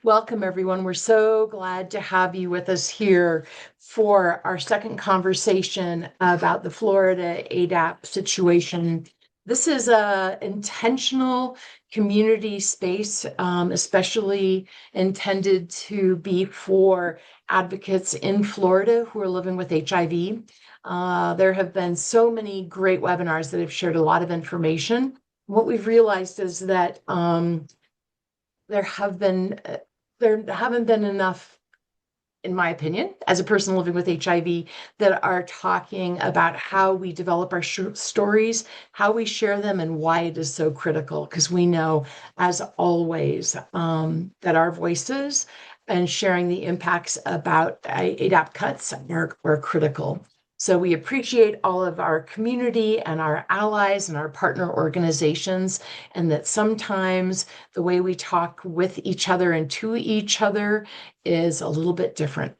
Welcome, everyone. We're so glad to have you with us here for our second conversation about the Florida ADAP situation. This is a intentional community space, especially intended to be for advocates in Florida who are living with HIV. There have been so many great webinars that have shared a lot of information. What we've realized is that there have been there haven't been enough, in my opinion, as a person living with HIV, that are talking about how we develop our stories, how we share them, and why it is so critical. Because we know, as always, that our voices and sharing the impacts about ADAP cuts are critical. So we appreciate all of our community and our allies and our partner organizations, and that sometimes the way we talk with each other and to each other is a little bit different.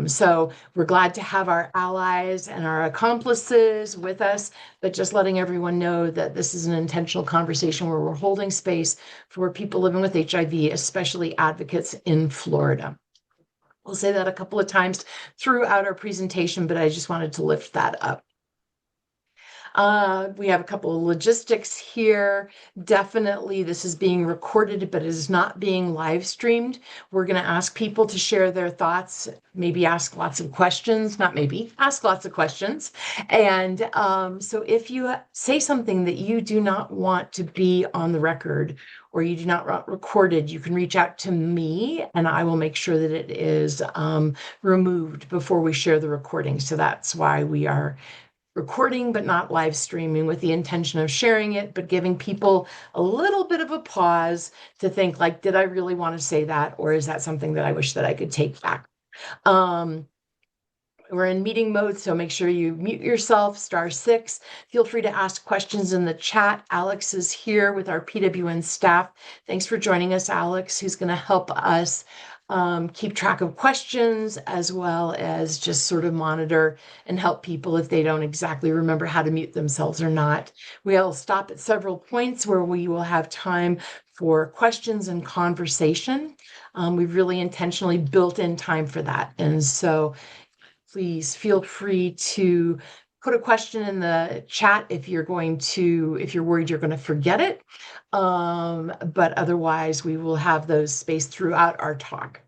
So we're glad to have our allies and our accomplices with us, but just letting everyone know that this is an intentional conversation where we're holding space for people living with HIV, especially advocates in Florida. We'll say that a couple of times throughout our presentation, but I just wanted to lift that up. We have a couple of logistics here. Definitely this is being recorded, but it is not being live streamed. We're going to ask people to share their thoughts, maybe ask lots of questions, not maybe, ask lots of questions. And so if you say something that you do not want to be on the record or you do not want recorded, you can reach out to me and I will make sure that it is removed before we share the recording. So that's why we are recording but not live streaming, with the intention of sharing it, but giving people a little bit of a pause to think, like, did I really want to say that? Or is that something that I wish that I could take back? We're in meeting mode, so make sure you mute yourself, *6. Feel free to ask questions in the chat. Alex is here with our PWN staff. Thanks for joining us, Alex, who's going to help us keep track of questions, as well as just sort of monitor and help people if they don't exactly remember how to mute themselves or not. We'll stop at several points where we will have time for questions and conversation. We've really intentionally built in time for that. And so please feel free to put a question in the chat if you're worried you're going to forget it. But otherwise, we will have those spaced throughout our talk.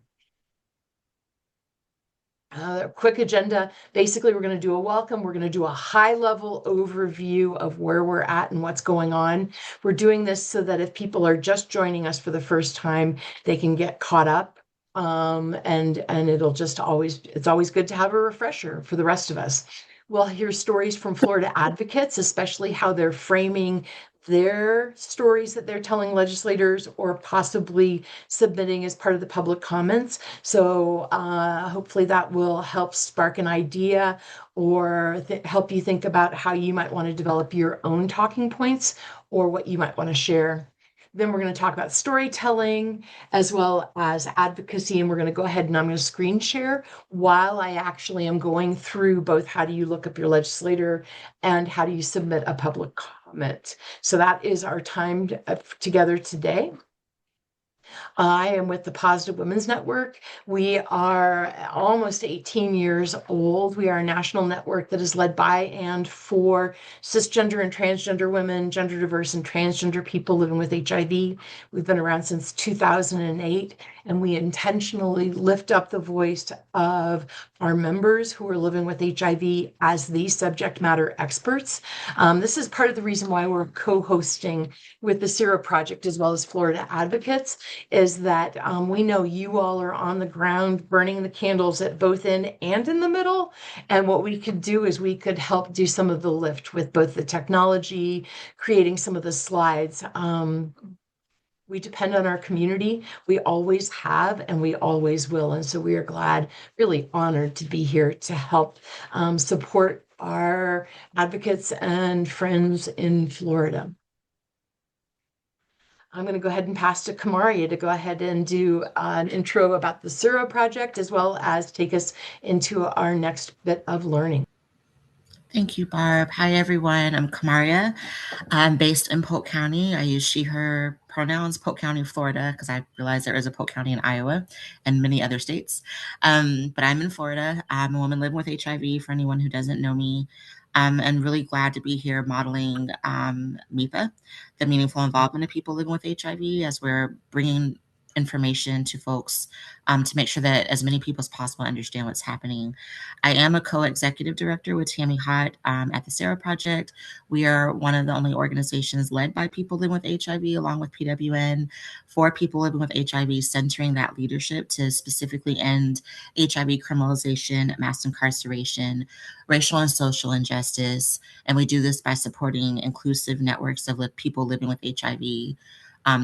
Quick agenda. Basically, we're going to do a welcome. We're going to do a high-level overview of where we're at and what's going on. We're doing this so that if people are just joining us for the first time, they can get caught up. And it's always good to have a refresher for the rest of us. We'll hear stories from Florida advocates, especially how they're framing their stories that they're telling legislators or possibly submitting as part of the public comments. So hopefully that will help spark an idea or help you think about how you might want to develop your own talking points or what you might want to share. Then we're going to talk about storytelling as well as advocacy, and we're going to go ahead and I'm going to screen share while I actually am going through both how do you look up your legislator and how do you submit a public comment. So that is our time together today. I am with the Positive Women's Network. We are almost 18 years old. We are a national network that is led by and for cisgender and transgender women, gender diverse and transgender people living with HIV. We've been around since 2008, and we intentionally lift up the voice of our members who are living with HIV as the subject matter experts. This is part of the reason why we're co-hosting with the Sero Project as well as Florida Advocates, is that we know you all are on the ground burning the candles at both end and in the middle. And what we could do is we could help do some of the lift with both the technology, creating some of the slides. We depend on our community. We always have, and we always will. And so we are glad, really honored to be here to help support our advocates and friends in Florida. I'm going to go ahead and pass to Kamaria to go ahead and do an intro about the Sero project, as well as take us into our next bit of learning. Thank you, Barb. Hi, everyone. I'm Kamaria. I'm based in Polk County. I use she, her pronouns, Polk County, Florida, because I realize there is a Polk County in Iowa and many other states. But I'm in Florida. I'm a woman living with HIV for anyone who doesn't know me. And really glad to be here modeling MIPA, the meaningful involvement of people living with HIV, as we're bringing information to folks to make sure that as many people as possible understand what's happening. I am a co-executive director with Tammy Hott at the Sero Project. We are one of the only organizations led by people living with HIV, along with PWN, for people living with HIV, centering that leadership to specifically end HIV criminalization, mass incarceration, racial and social injustice. And we do this by supporting inclusive networks of people living with HIV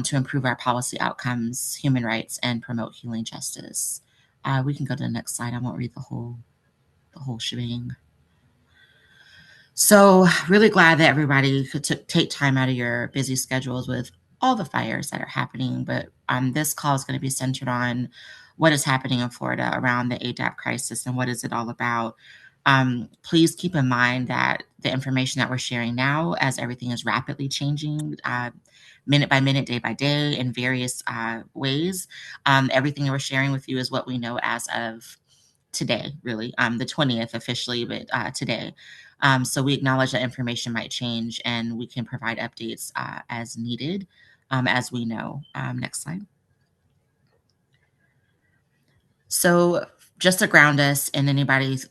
to improve our policy outcomes, human rights, and promote healing justice. We can go to the next slide. I won't read the whole shebang. So really glad that everybody could take time out of your busy schedules with all the fires that are happening. But this call is going to be centered on what is happening in Florida around the ADAP crisis and what is it all about. Please keep in mind that the information that we're sharing now, as everything is rapidly changing, minute by minute, day by day, in various ways. Everything that we're sharing with you is what we know as of today, really, the 20th officially, but today. So we acknowledge that information might change and we can provide updates as needed, as we know. Next slide. So just to ground us and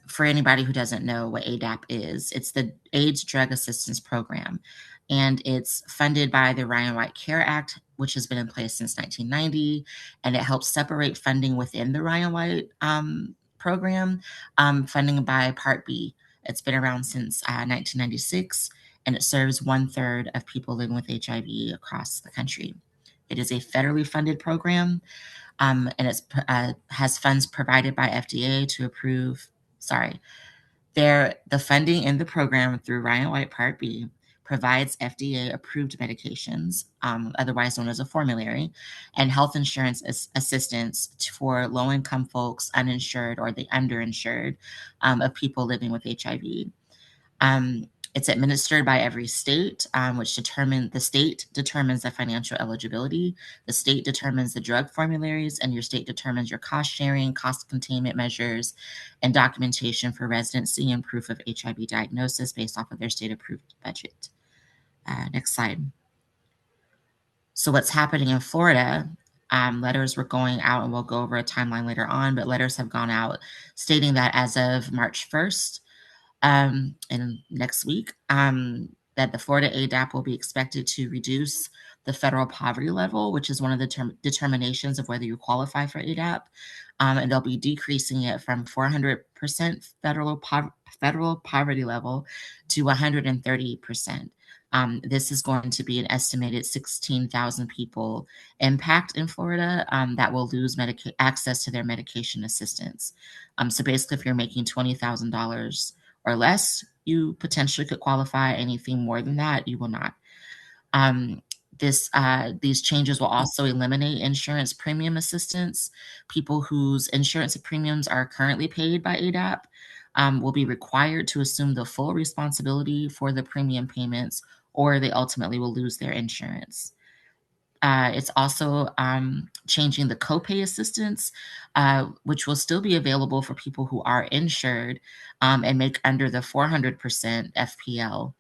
for anybody who doesn't know what ADAP is, it's the AIDS Drug Assistance Program, and it's funded by the Ryan White Care Act, which has been in place since 1990, and it helps separate funding within the Ryan White program, funding by Part B. It's been around since 1996, and it serves 1/3 of people living with HIV across the country. It is a federally funded program, and it has funds provided by FDA to approve. The funding in the program through Ryan White Part B provides FDA-approved medications, otherwise known as a formulary, and health insurance assistance for low-income folks, uninsured, or the underinsured of people living with HIV. It's administered by every state, the state determines the financial eligibility, the state determines the drug formularies, and your state determines your cost sharing, cost containment measures, and documentation for residency and proof of HIV diagnosis based off of their state approved budget. Next slide. So what's happening in Florida? Letters were going out, and we'll go over a timeline later on, but letters have gone out stating that as of March 1st, and next week, that the Florida ADAP will be expected to reduce the federal poverty level, which is one of the determinations of whether you qualify for ADAP. And they'll be decreasing it from 400% federal poverty level to 130%. This is going to be an estimated 16,000 people impact in Florida that will lose access to their medication assistance. So basically, if you're making $20,000 or less, you potentially could qualify. Anything more than that, you will not. These changes will also eliminate insurance premium assistance. People whose insurance premiums are currently paid by ADAP will be required to assume the full responsibility for the premium payments, or they ultimately will lose their insurance. It's also changing the copay assistance, which will still be available for people who are insured and make under the 400% FPL,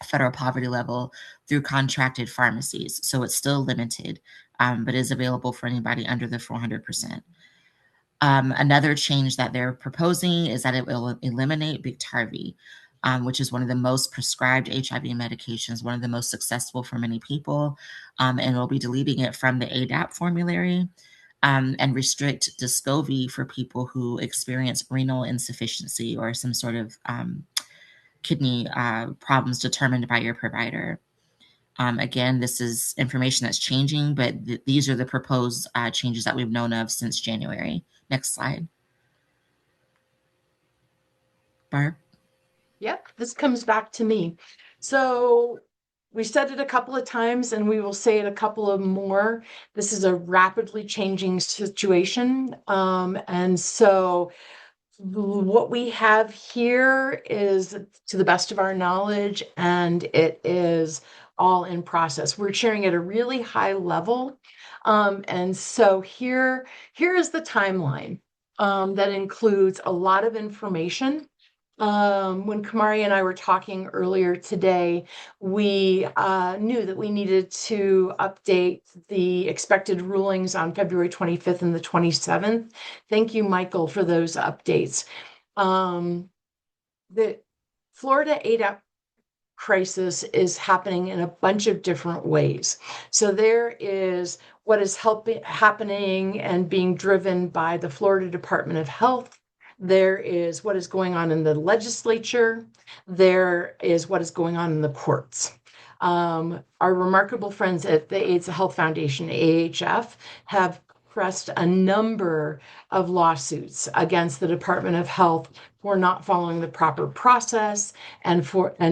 federal poverty level, through contracted pharmacies. So it's still limited, but is available for anybody under the 400%. Another change that they're proposing is that it will eliminate Biktarvy, which is one of the most prescribed HIV medications, one of the most successful for many people, and will be deleting it from the ADAP formulary, and restrict Descovy for people who experience renal insufficiency or some sort of kidney problems determined by your provider. Again, this is information that's changing, but these are the proposed changes that we've known of since January. Next slide. Barb? Yep, this comes back to me. So we said it a couple of times and we will say it a couple of more. This is a rapidly changing situation. And so what we have here is, to the best of our knowledge, and it is all in process. We're sharing at a really high level. And so here is the timeline that includes a lot of information. When Kamaria and I were talking earlier today, we knew that we needed to update the expected rulings on February 25th and the 27th. Thank you, Michael, for those updates. The Florida ADAP crisis is happening in a bunch of different ways. So there is what is happening and being driven by the Florida Department of Health. There is what is going on in the legislature. There is what is going on in the courts. Our remarkable friends at the AIDS Health Foundation, AHF, have pressed a number of lawsuits against the Department of Health for not following the proper process and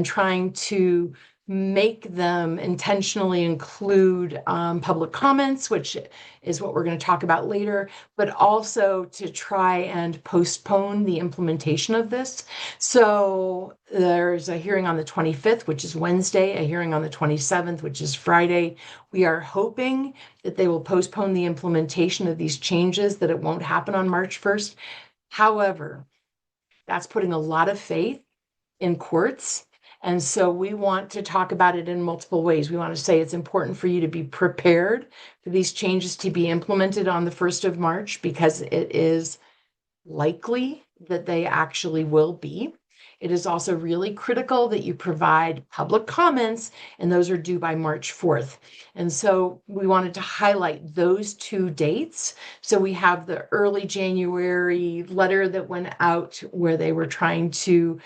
trying to make them intentionally include public comments, which is what we're going to talk about later, but also to try and postpone the implementation of this. So there's a hearing on the 25th, which is Wednesday, a hearing on the 27th, which is Friday. We are hoping that they will postpone the implementation of these changes, that it won't happen on March 1st. However, that's putting a lot of faith in courts. And so we want to talk about it in multiple ways. We want to say it's important for you to be prepared for these changes to be implemented on the 1st of March, because it is likely that they actually will be. It is also really critical that you provide public comments, and those are due by March 4th. And so we wanted to highlight those two dates. So we have the early January letter that went out where they were trying to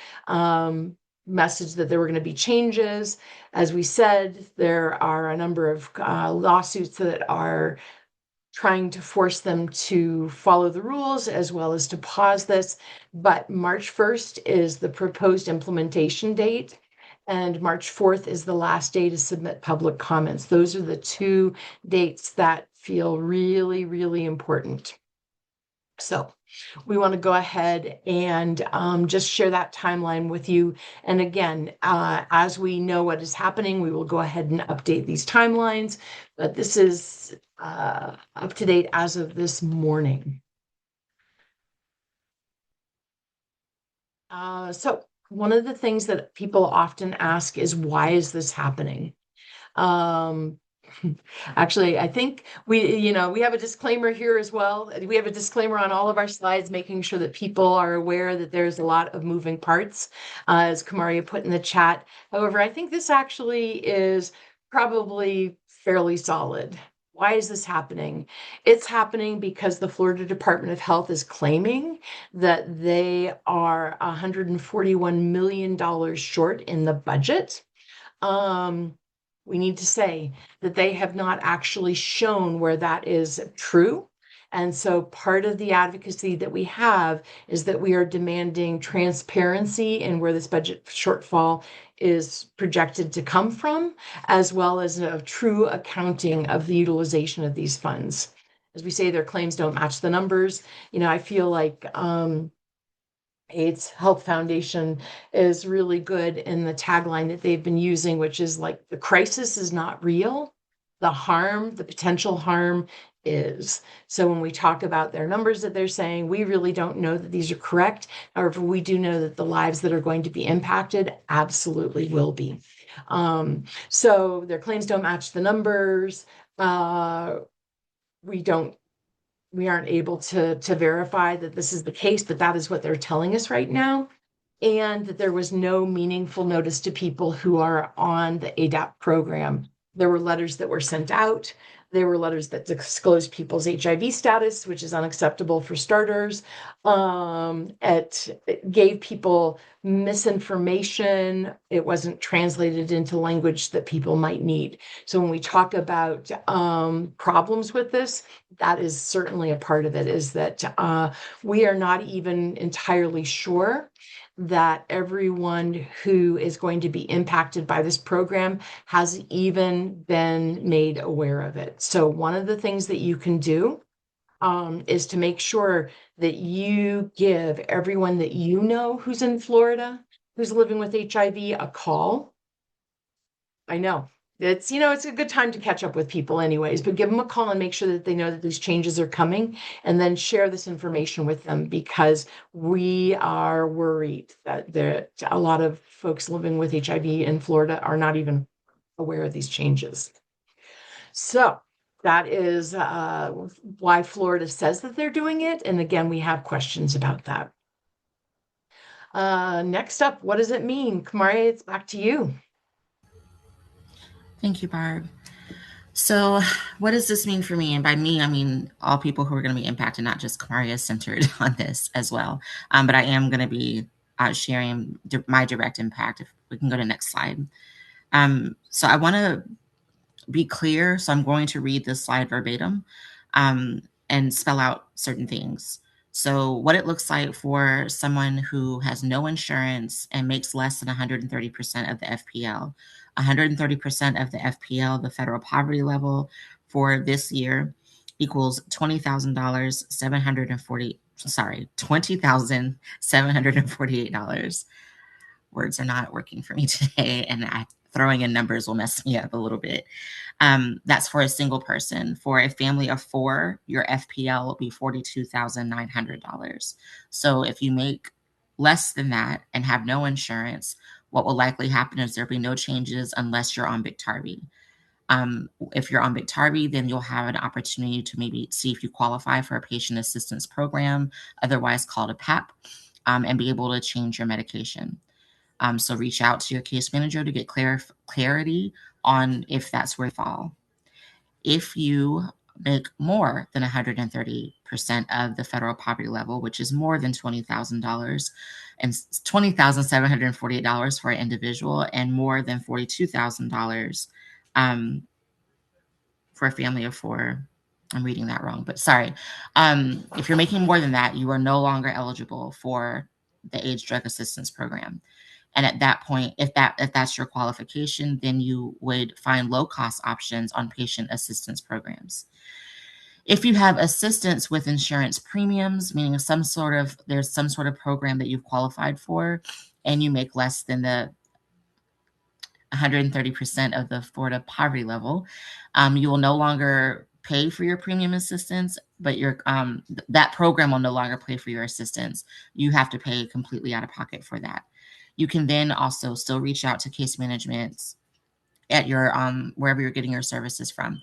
message that there were going to be changes. As we said, there are a number of lawsuits that are trying to force them to follow the rules as well as to pause this. But March 1st is the proposed implementation date, and March 4th is the last day to submit public comments. Those are the two dates that feel really, really important. So we want to go ahead and just share that timeline with you. And again, as we know what is happening, we will go ahead and update these timelines. But this is up to date as of this morning. So one of the things that people often ask is, why is this happening? Actually, I think we have a disclaimer here as well. We have a disclaimer on all of our slides, making sure that people are aware that there's a lot of moving parts, as Kamaria put in the chat. However, I think this actually is probably fairly solid. Why is this happening? It's happening because the Florida Department of Health is claiming that they are $141 million short in the budget. We need to say that they have not actually shown where that is true. And so part of the advocacy that we have is that we are demanding transparency in where this budget shortfall is projected to come from, as well as a true accounting of the utilization of these funds. As we say, their claims don't match the numbers. I feel like AIDS Health Foundation is really good in the tagline that they've been using, which is like, the crisis is not real. The potential harm is. So when we talk about their numbers that they're saying, we really don't know that these are correct. However, we do know that the lives that are going to be impacted absolutely will be. So their claims don't match the numbers. We aren't able to verify that this is the case, but that is what they're telling us right now. And that there was no meaningful notice to people who are on the ADAP program. There were letters that were sent out. There were letters that disclosed people's HIV status, which is unacceptable for starters. It gave people misinformation. It wasn't translated into language that people might need. So when we talk about problems with this, that is certainly a part of it, is that we are not even entirely sure that everyone who is going to be impacted by this program has even been made aware of it. So one of the things that you can do is to make sure that you give everyone that you know who's in Florida, who's living with HIV, a call. I know it's a good time to catch up with people anyways, but give them a call and make sure that they know that these changes are coming, and then share this information with them, because we are worried that a lot of folks living with HIV in Florida are not even aware of these changes. So that is why Florida says that they're doing it. And again, we have questions about that. Next up, what does it mean? Kamaria, it's back to you. Thank you, Barb. So, what does this mean for me? And by me, I mean all people who are going to be impacted, not just Kamaria centered on this as well. But I am going to be sharing my direct impact. If we can go to next slide. So I want to be clear. So I'm going to read this slide verbatim and spell out certain things. So what it looks like for someone who has no insurance and makes less than 130% of the FPL. 130% of the FPL, the federal poverty level for this year, equals $20,748. Words are not working for me today, and throwing in numbers will mess me up a little bit. That's for a single person. For a family of 4, your FPL will be $42,900. So if you make less than that and have no insurance, what will likely happen is there'll be no changes unless you're on Biktarvy. If you're on Biktarvy, then you'll have an opportunity to maybe see if you qualify for a patient assistance program, otherwise called a PAP, and be able to change your medication. So reach out to your case manager to get clarity on if that's where you fall. If you make more than 130% of the federal poverty level, which is more than $20,000 and $20,748 for an individual, and more than $42,000 for a family of 4. I'm reading that wrong, but sorry. If you're making more than that, you are no longer eligible for the AIDS Drug Assistance Program. And at that point, if that's your qualification, then you would find low-cost options on patient assistance programs. If you have assistance with insurance premiums, meaning there's some sort of program that you've qualified for, and you make less than the 130% of the Florida poverty level, you will no longer pay for your premium assistance, but that program will no longer pay for your assistance. You have to pay completely out of pocket for that. You can then also still reach out to case management at your wherever you're getting your services from,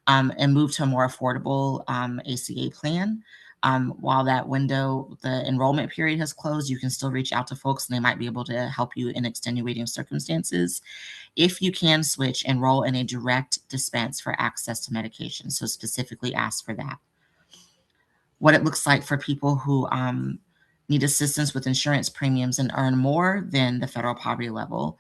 and move to a more affordable ACA plan. While that window, the enrollment period has closed, you can still reach out to folks and they might be able to help you in extenuating circumstances. If you can switch, enroll in a direct dispense for access to medication. So specifically ask for that. What it looks like for people who need assistance with insurance premiums and earn more than the federal poverty level,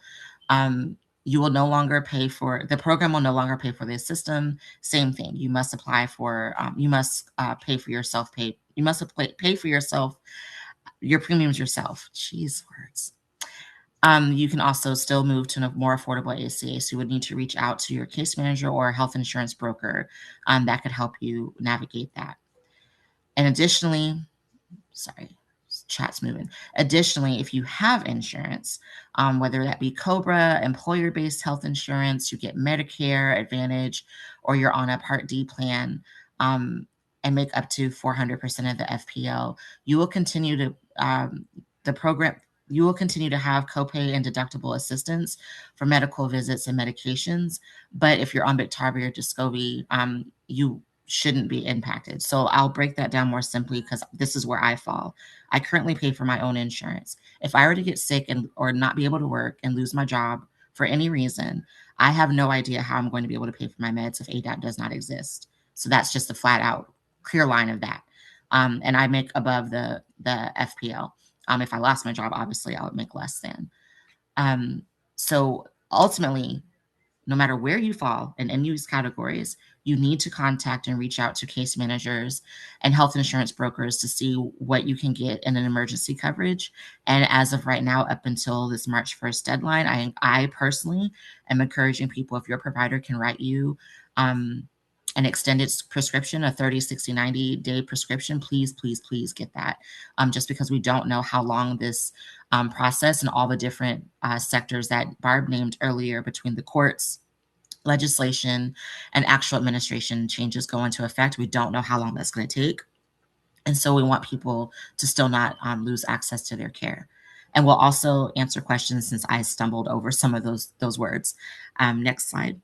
you will no longer pay for the program will no longer pay for the system. Same thing. You must apply for, you must pay for yourself, you must pay for yourself, your premiums yourself. Jeez, words. You can also still move to a more affordable ACA. So you would need to reach out to your case manager or health insurance broker that could help you navigate that. And additionally, sorry, chat's moving. Additionally, if you have insurance, whether that be COBRA, employer-based health insurance, you get Medicare Advantage, or you're on a Part D plan, and make up to 400% of the FPL, you will continue to you will continue to have copay and deductible assistance for medical visits and medications. But if you're on Biktarvy or Descovy, you shouldn't be impacted. So I'll break that down more simply because this is where I fall. I currently pay for my own insurance. If I were to get sick or not be able to work and lose my job for any reason, I have no idea how I'm going to be able to pay for my meds if ADAP does not exist. So that's just a flat out clear line of that. And I make above the FPL. If I lost my job, obviously I would make less than. So ultimately, no matter where you fall in any of these categories, you need to contact and reach out to case managers and health insurance brokers to see what you can get in an emergency coverage. And as of right now, up until this March 1st deadline, I personally am encouraging people, if your provider can write you an extended prescription, a 30, 60, 90-day prescription, please, please, please get that. Just because we don't know how long this process and all the different sectors that Barb named earlier between the courts, legislation and actual administration changes go into effect. We don't know how long that's going to take. And so we want people to still not lose access to their care. And we'll also answer questions since I stumbled over some of those words. Next slide.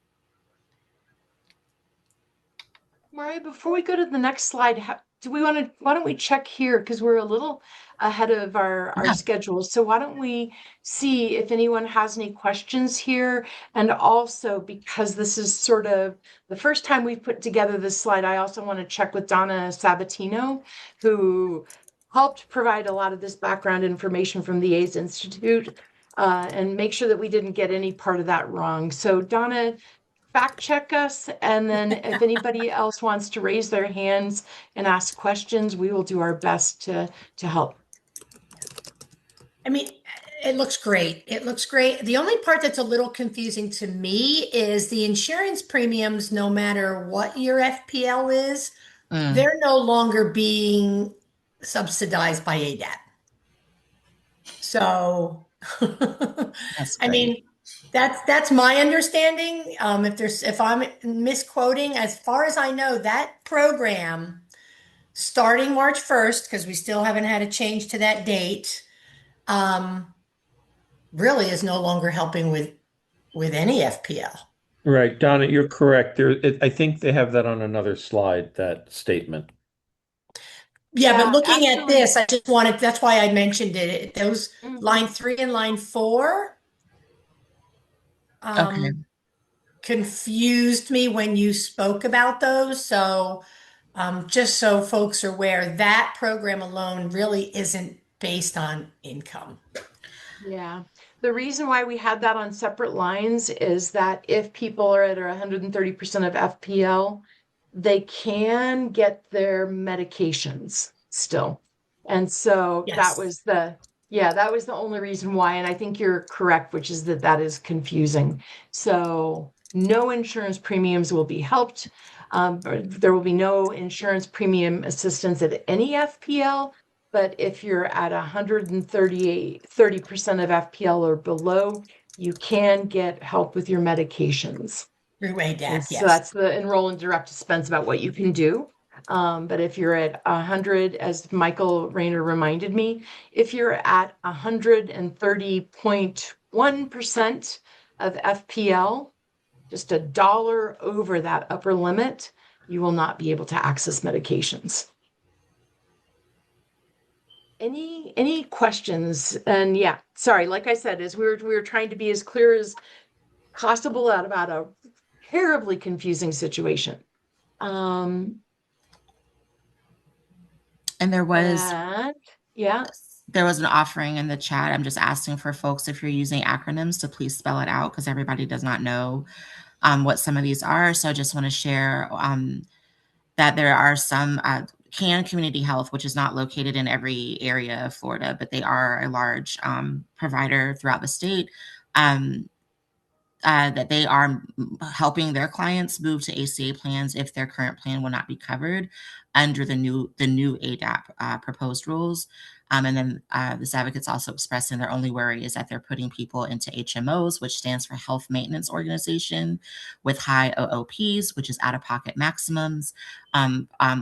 Maria, before we go to the next slide, why don't we check here? Because we're a little ahead of our Yeah. schedule. So why don't we see if anyone has any questions here? And also, because this is sort of the first time we've put together this slide, I also want to check with Donna Sabatino, who helped provide a lot of this background information from the AIDS Institute, and make sure that we didn't get any part of that wrong. So Donna, fact check us, and then if anybody else wants to raise their hands and ask questions, we will do our best to help. I mean, it looks great. It looks great. The only part that's a little confusing to me is the insurance premiums, no matter what your FPL is, they're no longer being subsidized by ADAP. So, That's I great. mean, that's my understanding. If I'm misquoting, as far as I know, that program starting March 1st, because we still haven't had a change to that date, really is no longer helping with any FPL. Right, Donna, you're correct. I think they have that on another slide, that statement. Yeah, but Yeah, looking at actually, this, I just wanted, that's why I mentioned it. Those mhm. line 3 and line 4 Okay. confused me when you spoke about those. So just so folks are aware, that program alone really isn't based on income. Yeah. The reason why we had that on separate lines is that if people are at 130% of FPL, they can get their medications still. And so that Yes. was that was the only reason why. And I think you're correct, which is that is confusing. So no insurance premiums will be helped. There will be no insurance premium assistance at any FPL. But if you're at 30% of FPL or below, you can get help with your medications. Through And ADAP, so yes. that's the enroll in direct dispense about what you can do. But if you're at 100, as Michael Rayner reminded me, if you're at 130.1% of FPL, just a dollar over that upper limit, you will not be able to access medications. Any questions? And yeah, sorry, like I said, as we were trying to be as clear as possible about a terribly confusing situation. And there was Yeah. an offering in the chat. I'm just asking for folks, if you're using acronyms, to please spell it out, because everybody does not know what some of these are. So I just want to share that there are some CAN Community Health, which is not located in every area of Florida, but they are a large provider throughout the state. That they are helping their clients move to ACA plans if their current plan will not be covered under the new ADAP proposed rules. And then this advocate's also expressing their only worry is that they're putting people into HMOs, which stands for Health Maintenance Organization, with high OOPs, which is out-of-pocket maximums,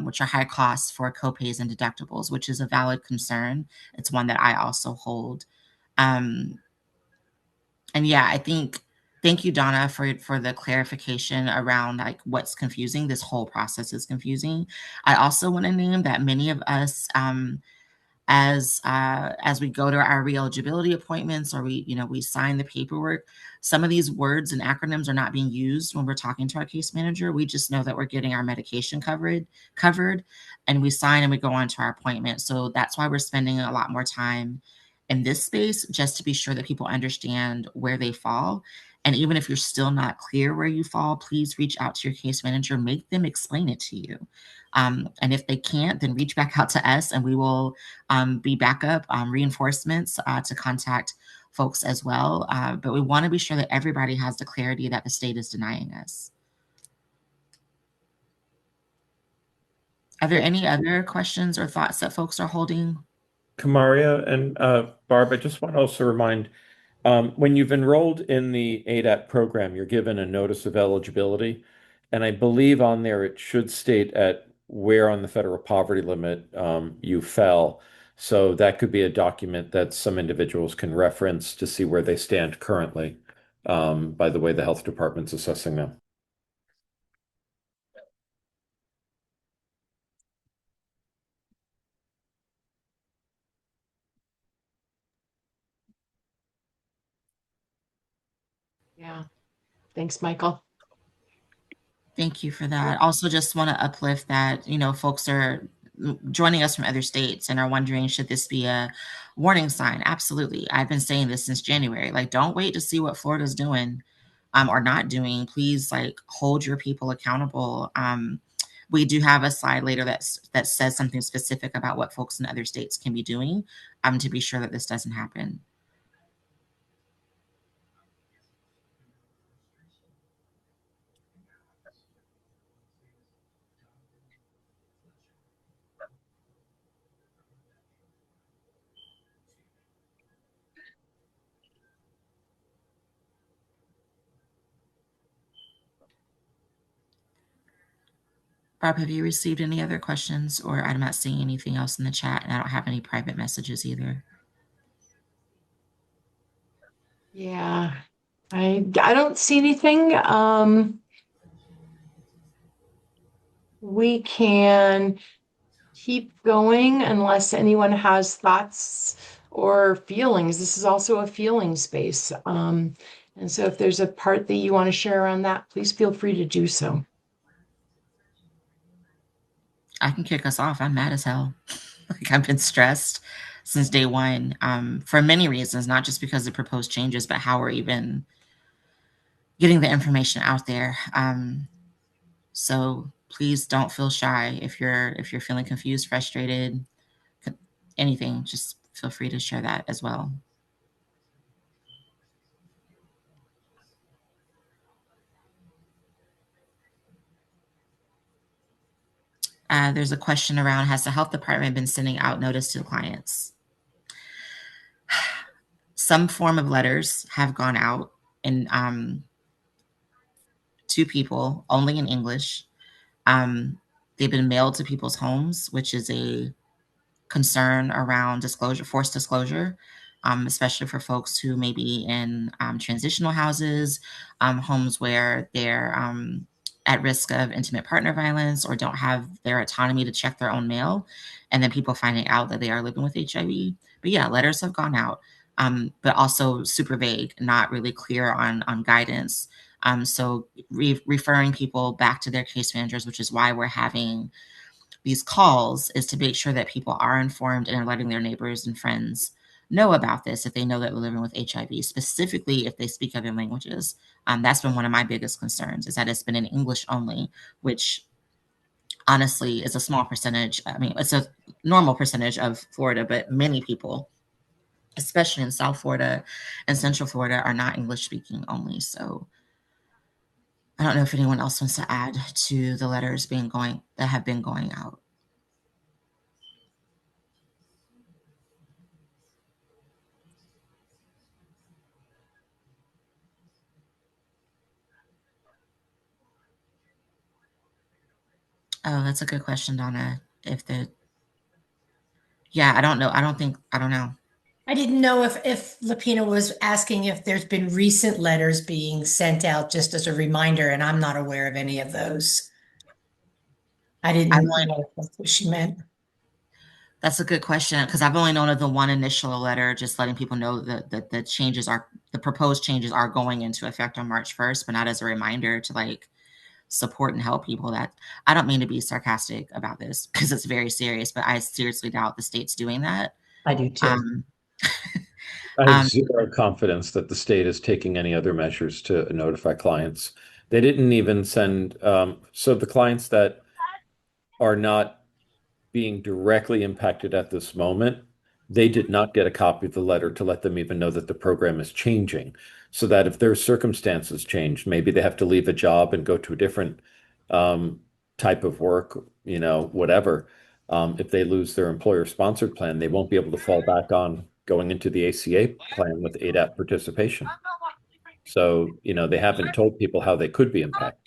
which are high costs for copays and deductibles, which is a valid concern. It's one that I also hold. And yeah, I think, thank you, Donna, for the clarification around like what's confusing. This whole process is confusing. I also want to name that many of us, as we go to our re-eligibility appointments, or we sign the paperwork, some of these words and acronyms are not being used when we're talking to our case manager. We just know that we're getting our medication covered, and we sign and we go on to our appointment. So that's why we're spending a lot more time in this space, just to be sure that people understand where they fall. And even if you're still not clear where you fall, please reach out to your case manager, make them explain it to you. And if they can't, then reach back out to us, and we will be backup reinforcements to contact folks as well. But we want to be sure that everybody has the clarity that the state is denying us. Are there any other questions or thoughts that folks are holding? Kamaria and Barb, I just want to also remind When you've enrolled in the ADAP program, you're given a notice of eligibility. And I believe on there it should state at where on the federal poverty limit you fell. So that could be a document that some individuals can reference to see where they stand currently, by the way the health department's assessing them. Yeah. Thanks, Michael. Thank you for that. Also, just want to uplift that, folks are joining us from other states and are wondering, should this be a warning sign? Absolutely. I've been saying this since January. Like, don't wait to see what Florida's doing or not doing. Please, like, hold your people accountable. We do have a slide later that says something specific about what folks in other states can be doing to be sure that this doesn't happen. Barb, have you received any other questions? Or I'm not seeing anything else in the chat, and I don't have any private messages either. Yeah, I don't see anything. We can keep going unless anyone has thoughts or feelings. This is also a feeling space. And so if there's a part that you want to share around that, please feel free to do so. I can kick us off. I'm mad as hell. Like, I've been stressed since day one for many reasons, not just because of proposed changes, but how we're even getting the information out there. So please don't feel shy if you're feeling confused, frustrated, anything. Just feel free to share that as well. There's a question around, has the health department been sending out notice to clients? Some form of letters have gone out and to people only in English. They've been mailed to people's homes, which is a concern around disclosure, forced disclosure, especially for folks who may be in transitional houses, homes where they're at risk of intimate partner violence or don't have their autonomy to check their own mail, and then people finding out that they are living with HIV. But yeah, letters have gone out, but also super vague, not really clear on guidance. So referring people back to their case managers, which is why we're having these calls, is to make sure that people are informed and are letting their neighbors and friends know about this if they know that they're living with HIV, specifically if they speak other languages. That's been one of my biggest concerns, is that it's been in English only, which honestly is a small percentage. I mean, it's a normal percentage of Florida, but many people, especially in South Florida and Central Florida, are not English speaking only. So I don't know if anyone else wants to add to the letters that have been going out. Oh, that's a good question, Donna. Yeah, I don't know. I don't know. I didn't know if Lapina was asking if there's been recent letters being sent out just as a reminder, and I'm not aware of any of those. I didn't know if that's what she meant. That's a good question, because I've only known of the one initial letter just letting people know that the proposed changes are going into effect on March 1st, but not as a reminder to like support and help people. That I don't mean to be sarcastic about this because it's very serious, but I seriously doubt the state's doing that. I do too. I have zero confidence that the state is taking any other measures to notify clients. They didn't even send, so the clients that are not being directly impacted at this moment, they did not get a copy of the letter to let them even know that the program is changing. So that if their circumstances change, maybe they have to leave a job and go to a different type of work, whatever. If they lose their employer sponsored plan, they won't be able to fall back on going into the ACA plan with ADAP participation. So, they haven't told people how they could be impacted,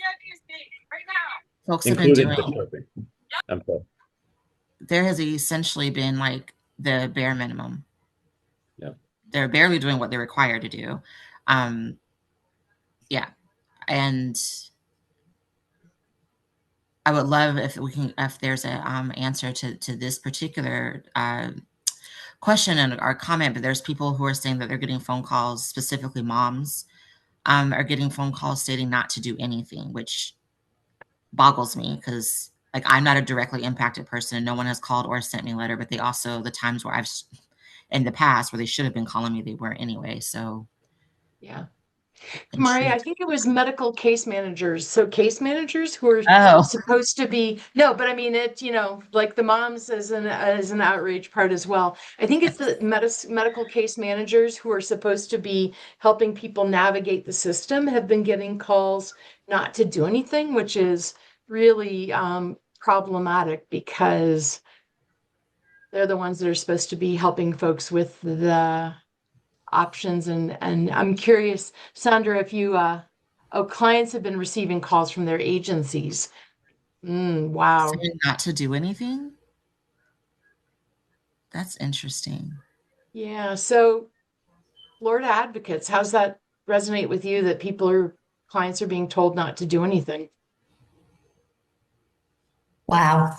Folks have been including doing, disturbing. I'm sorry. there has essentially been like the bare minimum. Yeah. They're barely doing what they're required to do. Yeah. And I would love if there's a answer to this particular question and our comment, but there's people who are saying that they're getting phone calls, specifically moms, are getting phone calls stating not to do anything, which boggles me because like I'm not a directly impacted person and no one has called or sent me a letter, but they also, the times where I've in the past where they should have been calling me, they weren't anyway. So Yeah. Kamaria, I think it was medical case managers. So case managers who are Oh, supposed to be, no, but I mean it, like the moms as an outrage part as well. I think it's the medical case managers who are supposed to be helping people navigate the system have been getting calls not to do anything, which is really problematic because they're the ones that are supposed to be helping folks with the options. And I'm curious, Sandra, if you clients have been receiving calls from their agencies. Wow. saying not to do anything? That's interesting. Yeah. So Florida advocates, how's that resonate with you that clients are being told not to do anything? Wow.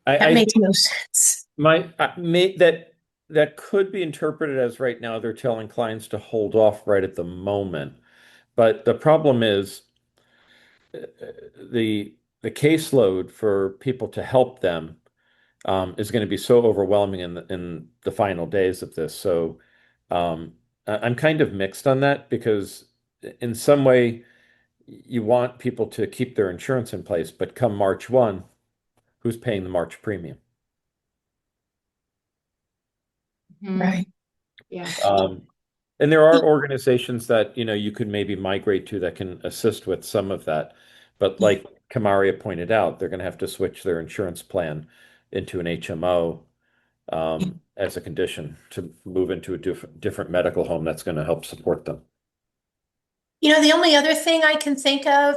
That I makes think no sense. that could be interpreted as right now they're telling clients to hold off right at the moment. But the problem is the caseload for people to help them is going to be so overwhelming in the final days of this. So I'm kind of mixed on that because in some way you want people to keep their insurance in place, but come March 1, who's paying the March premium? Right. Yeah. And there are organizations that, you could maybe migrate to that can assist with some of that. But like Kamaria pointed out, they're going to have to switch their insurance plan into an HMO as a condition to move into a different medical home that's going to help support them. The only other thing I can think of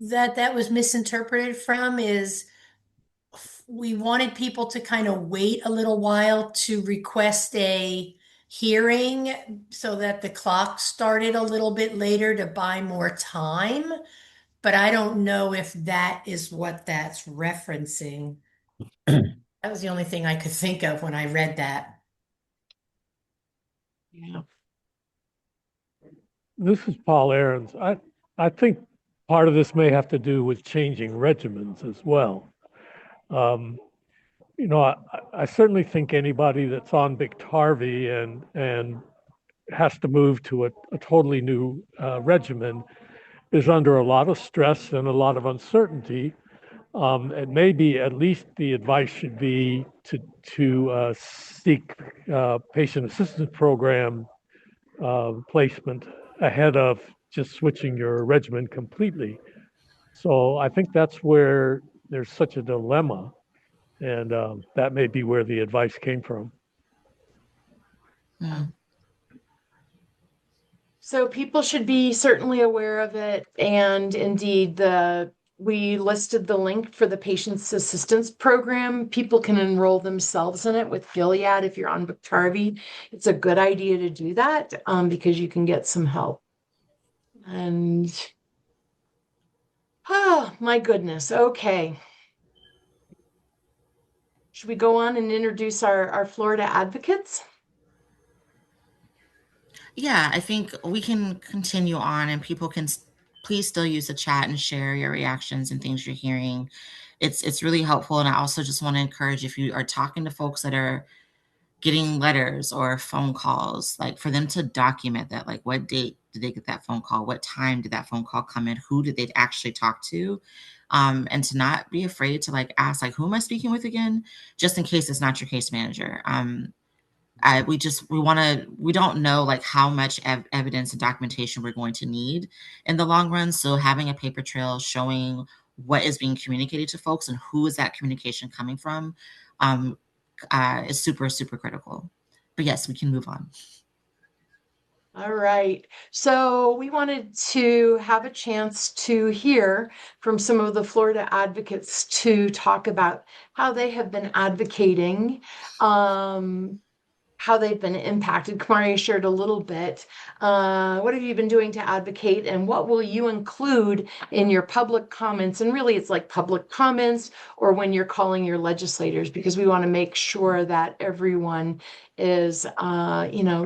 that was misinterpreted from is we wanted people to kind of wait a little while to request a hearing so that the clock started a little bit later to buy more time. But I don't know if that is what that's referencing. That was the only thing I could think of when I read that. Yeah. This is Paul Ahrens. I think part of this may have to do with changing regimens as well. I certainly think anybody that's on Biktarvy and has to move to a totally new regimen is under a lot of stress and a lot of uncertainty. And maybe at least the advice should be to seek patient assistance program placement ahead of just switching your regimen completely. So I think that's where there's such a dilemma, and that may be where the advice came from. Hmm. So people should be certainly aware of it. And indeed, we listed the link for the Patients Assistance Program. People can enroll themselves in it with Gilead if you're on Biktarvy. It's a good idea to do that because you can get some help. And oh my goodness. Okay. Should we go on and introduce our Florida advocates? Yeah, I think we can continue on and people can please still use the chat and share your reactions and things you're hearing. It's really helpful. And I also just want to encourage, if you are talking to folks that are getting letters or phone calls, like for them to document that, like what date did they get that phone call? What time did that phone call come in? Who did they actually talk to? And to not be afraid to like ask, like, who am I speaking with again? Just in case it's not your case manager. We don't know like how much evidence and documentation we're going to need in the long run. So having a paper trail showing what is being communicated to folks and who is that communication coming from is super, super critical. yes, we can move on. All right. So we wanted to have a chance to hear from some of the Florida advocates to talk about how they have been advocating, how they've been impacted. Kamaria shared a little bit. What have you been doing to advocate, and what will you include in your public comments? And really, it's like public comments or when you're calling your legislators, because we want to make sure that everyone is,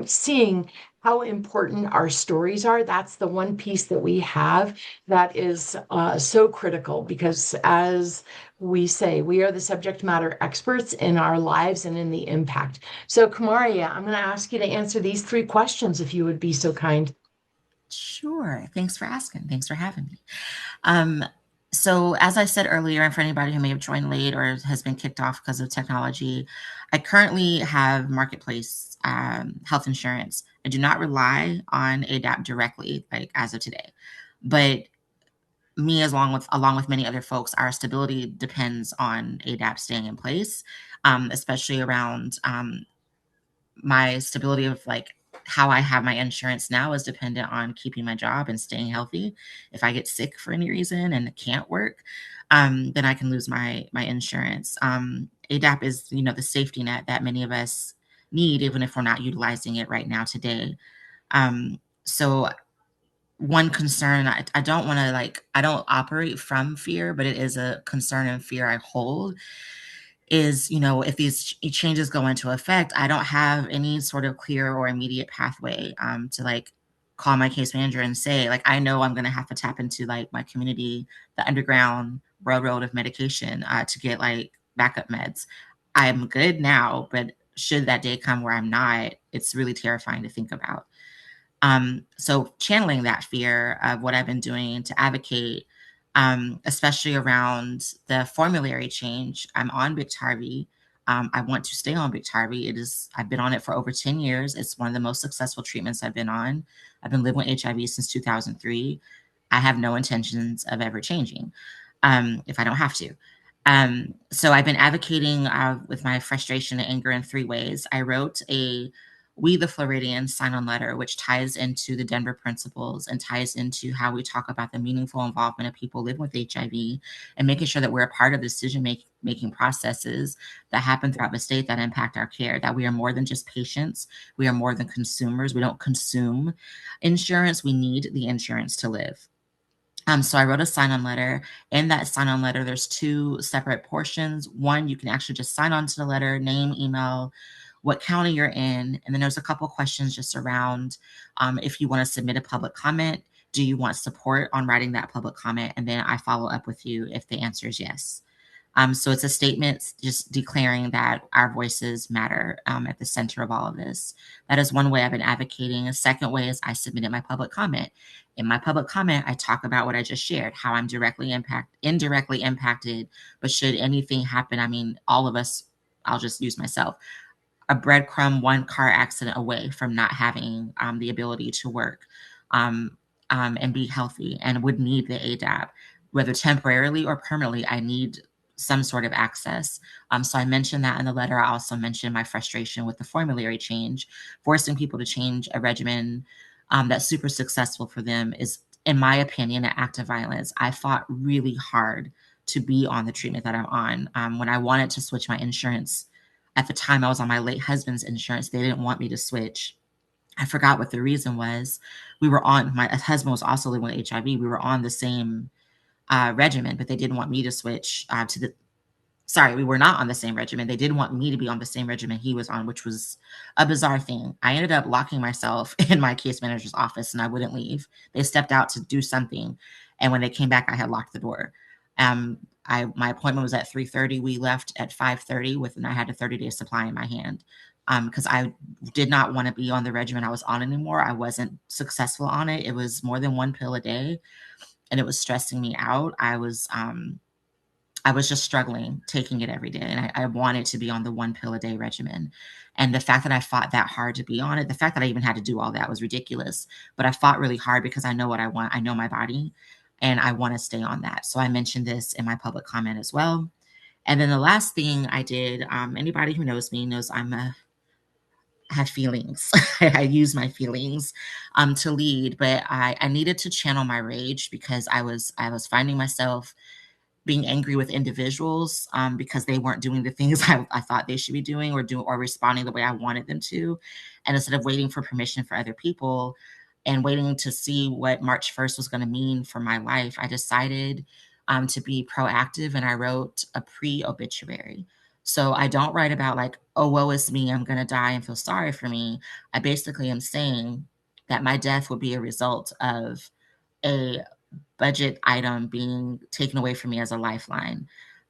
seeing how important our stories are. That's the one piece that we have that is so critical, because as we say, we are the subject matter experts in our lives and in the impact. So, Kamaria, I'm going to ask you to answer these 3 questions if you would be so kind. Sure. Thanks for asking. Thanks for having me. So as I said earlier, and for anybody who may have joined late or has been kicked off because of technology, I currently have marketplace health insurance. I do not rely on ADAP directly, like as of today, but me, along with many other folks, our stability depends on ADAP staying in place, especially around my stability of like how I have my insurance now is dependent on keeping my job and staying healthy. If I get sick for any reason and can't work, then I can lose my insurance. ADAP is, the safety net that many of us need, even if we're not utilizing it right now today. So one concern, I don't want to I don't operate from fear, but it is a concern and fear I hold is, if these changes go into effect, I don't have any sort of clear or immediate pathway to call my case manager and say, I know I'm going to have to tap into my community, the underground railroad of medication to get backup meds. I'm good now, but should that day come where I'm not, it's really terrifying to think about. So channeling that fear of what I've been doing to advocate, especially around the formulary change. I'm on Biktarvy. I want to stay on Biktarvy. I've been on it for over 10 years. It's one of the most successful treatments I've been on. I've been living with HIV since 2003. I have no intentions of ever changing if I don't have to. So I've been advocating with my frustration and anger in 3 ways. I wrote a We the Floridians sign-on letter, which ties into the Denver principles and ties into how we talk about the meaningful involvement of people living with HIV and making sure that we're a part of the decision-making processes that happen throughout the state that impact our care, that we are more than just patients. We are more than consumers. We don't consume insurance. We need the insurance to live. So I wrote a sign-on letter. In that sign-on letter, there's 2 separate portions. One, you can actually just sign on to the letter, name, email, what county you're in. And then there's a couple questions just around if you want to submit a public comment, do you want support on writing that public comment? And then I follow up with you if the answer is yes. So it's a statement just declaring that our voices matter at the center of all of this. That is one way I've been advocating. A second way is I submitted my public comment. In my public comment, I talk about what I just shared, how I'm indirectly impacted, but should anything happen, all of us, I'll just use myself, a breadcrumb, 1 car accident away from not having the ability to work and be healthy and would need the ADAP, whether temporarily or permanently. I need some sort of access. So I mentioned that in the letter. I also mentioned my frustration with the formulary change, forcing people to change a regimen that's super successful for them is, in my opinion, an act of violence. I fought really hard to be on the treatment that I'm on. When I wanted to switch my insurance, at the time I was on my late husband's insurance, they didn't want me to switch. I forgot what the reason was. My husband was also living with HIV. We were on the same regimen, but they didn't want me to switch we were not on the same regimen. They didn't want me to be on the same regimen he was on, which was a bizarre thing. I ended up locking myself in my case manager's office and I wouldn't leave. They stepped out to do something. And when they came back, I had locked the door. My appointment was at 3:30. We left at 5:30 and I had a 30-day supply in my hand because I did not want to be on the regimen I was on anymore. I wasn't successful on it. It was more than 1 pill a day and it was stressing me out. I was just struggling taking it every day. And I wanted to be on the 1 pill a day regimen. And the fact that I fought that hard to be on it, the fact that I even had to do all that was ridiculous. But I fought really hard because I know what I want. I know my body and I want to stay on that. So I mentioned this in my public comment as well. And then the last thing I did, anybody who knows me knows I'm have feelings. I use my feelings to lead, but I needed to channel my rage because I was finding myself being angry with individuals because they weren't doing the things I thought they should be doing or responding the way I wanted them to. And instead of waiting for permission for other people and waiting to see what March 1st was going to mean for my life, I decided to be proactive and I wrote a pre-obituary. So I don't write about like, oh, woe is me, I'm going to die and feel sorry for me. I basically am saying that my death would be a result of a budget item being taken away from me as a lifeline.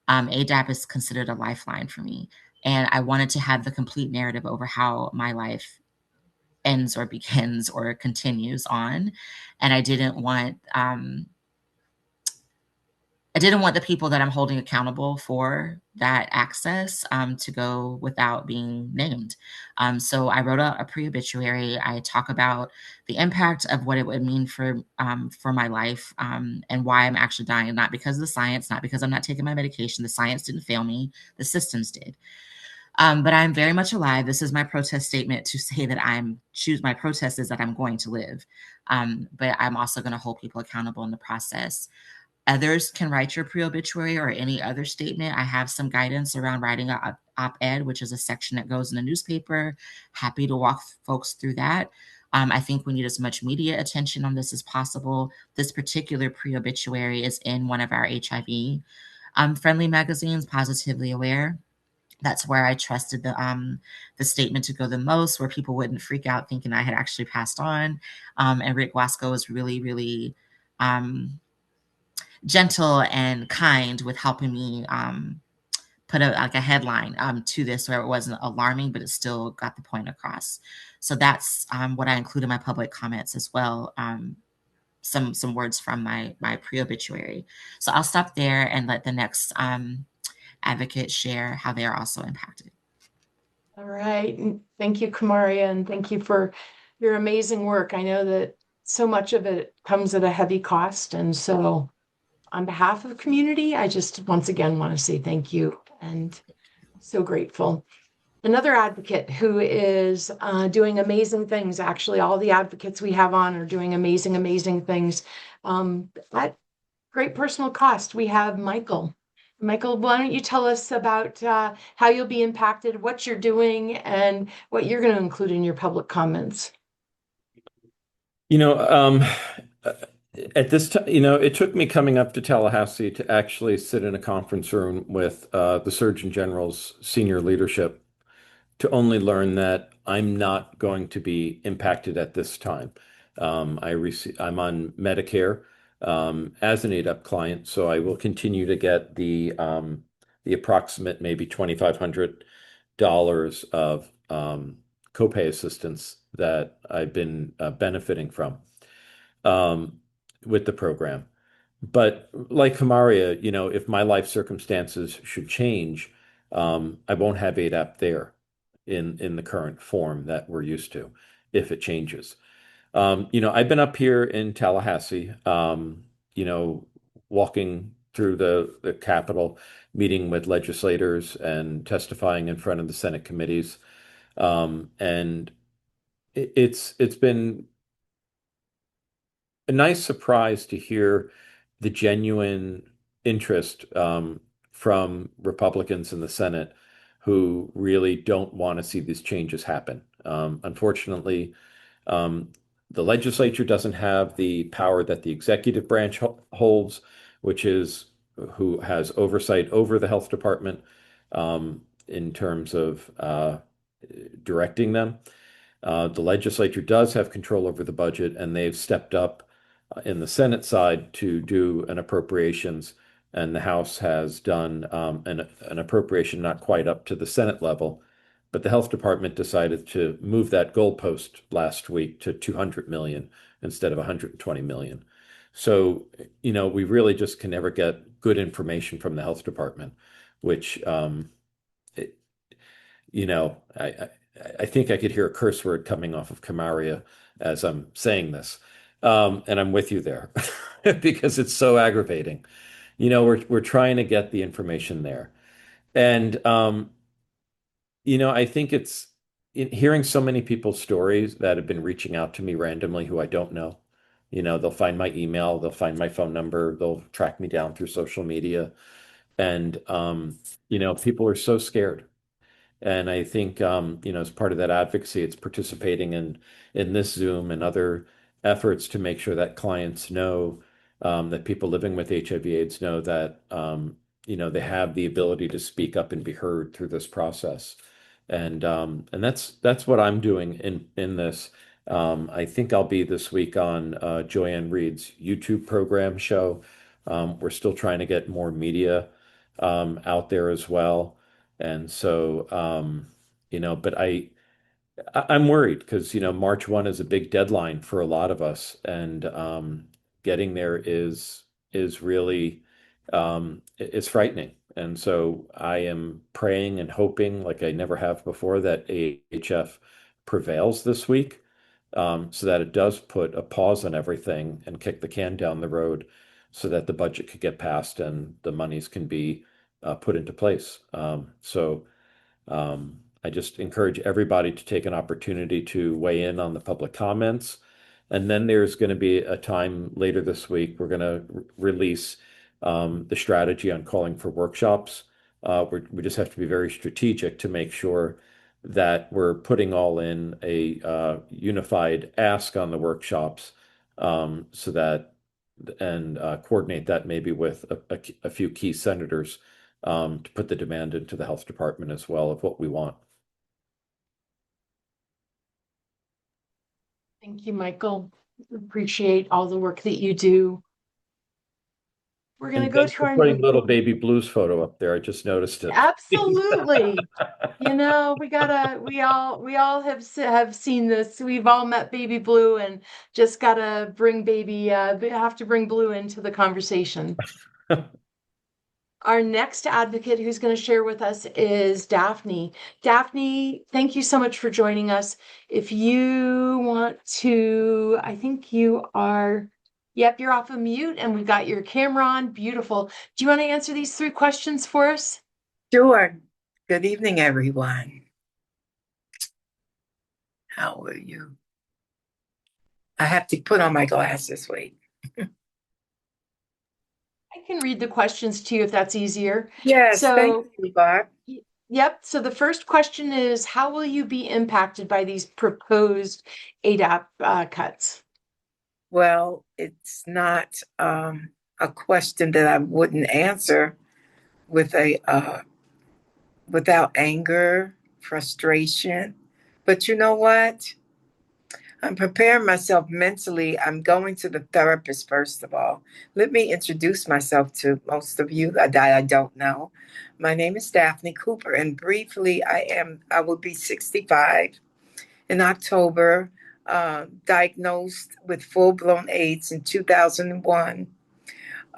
ADAP is considered a lifeline for me. And I wanted to have the complete narrative over how my life ends or begins or continues on. And I didn't want the people that I'm holding accountable for that access to go without being named. So I wrote a pre-obituary. I talk about the impact of what it would mean for my life and why I'm actually dying, not because of the science, not because I'm not taking my medication. The science didn't fail me. The systems did. But I'm very much alive. This is my protest statement to say that my protest is that I'm going to live. But I'm also going to hold people accountable in the process. Others can write your pre-obituary or any other statement. I have some guidance around writing a op-ed, which is a section that goes in the newspaper. Happy to walk folks through that. I think we need as much media attention on this as possible. This particular pre-obituary is in one of our HIV friendly magazines, Positively Aware. That's where I trusted the statement to go the most, where people wouldn't freak out thinking I had actually passed on. And Rick Wasco was really, really gentle and kind with helping me put a headline to this where it wasn't alarming, but it still got the point across. So that's what I include in my public comments as well. Some words from my pre-obituary. So I'll stop there and let the next advocate share how they are also impacted. All right. Thank you, Kamaria, and thank you for your amazing work. I know that so much of it comes at a heavy cost. And so on behalf of the community, I just once again want to say thank you and so grateful. Another advocate who is doing amazing things. Actually, all the advocates we have on are doing amazing, amazing things. At great personal cost, we have Michael. Michael, why don't you tell us about how you'll be impacted, what you're doing, and what you're going to include in your public comments? At this time, it took me coming up to Tallahassee to actually sit in a conference room with the Surgeon General's senior leadership to only learn that I'm not going to be impacted at this time. I'm on Medicare as an ADAP client, so I will continue to get the approximate maybe $2,500 of copay assistance that I've been benefiting from with the program. But like Kamaria, if my life circumstances should change, I won't have ADAP in the current form that we're used to if it changes. I've been up here in Tallahassee, walking through the Capitol, meeting with legislators and testifying in front of the Senate committees. And it's been a nice surprise to hear the genuine interest from Republicans in the Senate who really don't want to see these changes happen. Unfortunately, the legislature doesn't have the power that the executive branch holds, which is who has oversight over the health department in terms of directing them. The legislature does have control over the budget, and they've stepped up in the Senate side to do an appropriations, and the House has done an appropriation not quite up to the Senate level. But the health department decided to move that goalpost last week to 200 million instead of 120 million. So, we really just can never get good information from the health department, which, I think I could hear a curse word coming off of Kamaria as I'm saying this. And I'm with you there because it's so aggravating. We're trying to get the information there. And, I think it's hearing so many people's stories that have been reaching out to me randomly who I don't know. They'll find my email, they'll find my phone number, they'll track me down through social media. And, people are so scared. And I think, as part of that advocacy, it's participating in this Zoom and other efforts to make sure that clients know, that people living with HIV/AIDS know that, they have the ability to speak up and be heard through this process. And that's what I'm doing in this. I think I'll be this week on Joanne Reed's YouTube program show. We're still trying to get more media out there as well. And so, but I'm worried because, March 1 is a big deadline for a lot of us. And getting there is really is frightening. And so I am praying and hoping, like I never have before, that AHF prevails this week, so that it does put a pause on everything and kick the can down the road so that the budget could get passed and the monies can be put into place. I just encourage everybody to take an opportunity to weigh in on the public comments. And then there's going to be a time later this week, we're going to release the strategy on calling for workshops. We just have to be very strategic to make sure that we're putting all in a unified ask on the workshops, so that and coordinate that maybe with a few key senators, to put the demand into the health department as well of what we want. Thank you, Michael. Appreciate all the work that you do. We're going to go Thanks to for our putting little baby Blue's photo up there. I just noticed it. Absolutely. We all have seen this. We've all met baby Blue and just gotta bring have to bring Blue into the conversation. Our next advocate who's going to share with us is Daphne. Daphne, thank you so much for joining us. If you want to, I think yep, you're off of mute and we've got your camera on. Beautiful. Do you want to answer these 3 questions for us? Sure. Good evening, everyone. How are you? I have to put on my glasses. Wait. I can read the questions to you if that's easier. Yes, thank you, Barb. Yep. So the first question is, how will you be impacted by these proposed ADAP cuts? Well, it's not a question that I wouldn't answer with without anger, frustration. But you know what? I'm preparing myself mentally. I'm going to the therapist, first of all. Let me introduce myself to most of you that I don't know. My name is Daphne Cooper, and briefly, I will be 65 in October, diagnosed with full-blown AIDS in 2001.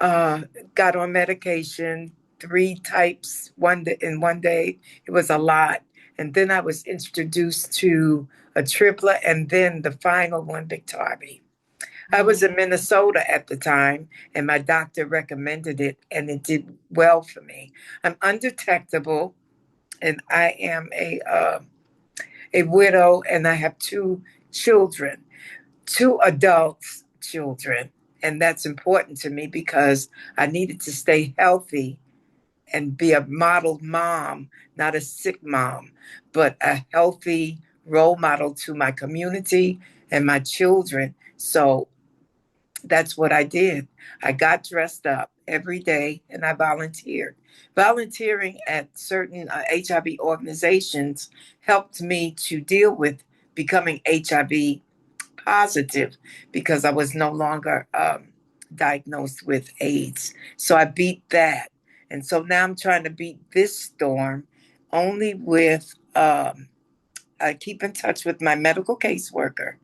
Got on medication, 3 types in one day. It was a lot. And then I was introduced to a triplet and then the final one, Biktarvy. I was in Minnesota at the time, and my doctor recommended it, and it did well for me. I'm undetectable, and I am a widow, and I have 2 children, 2 adults children. And that's important to me because I needed to stay healthy and be a model mom, not a sick mom, but a healthy role model to my community and my children. So that's what I did. I got dressed up every day and I volunteered. Volunteering at certain HIV organizations helped me to deal with becoming HIV positive because I was no longer diagnosed with AIDS. So I beat that. And so now I'm trying to beat this storm only with, I keep in touch with my medical caseworker.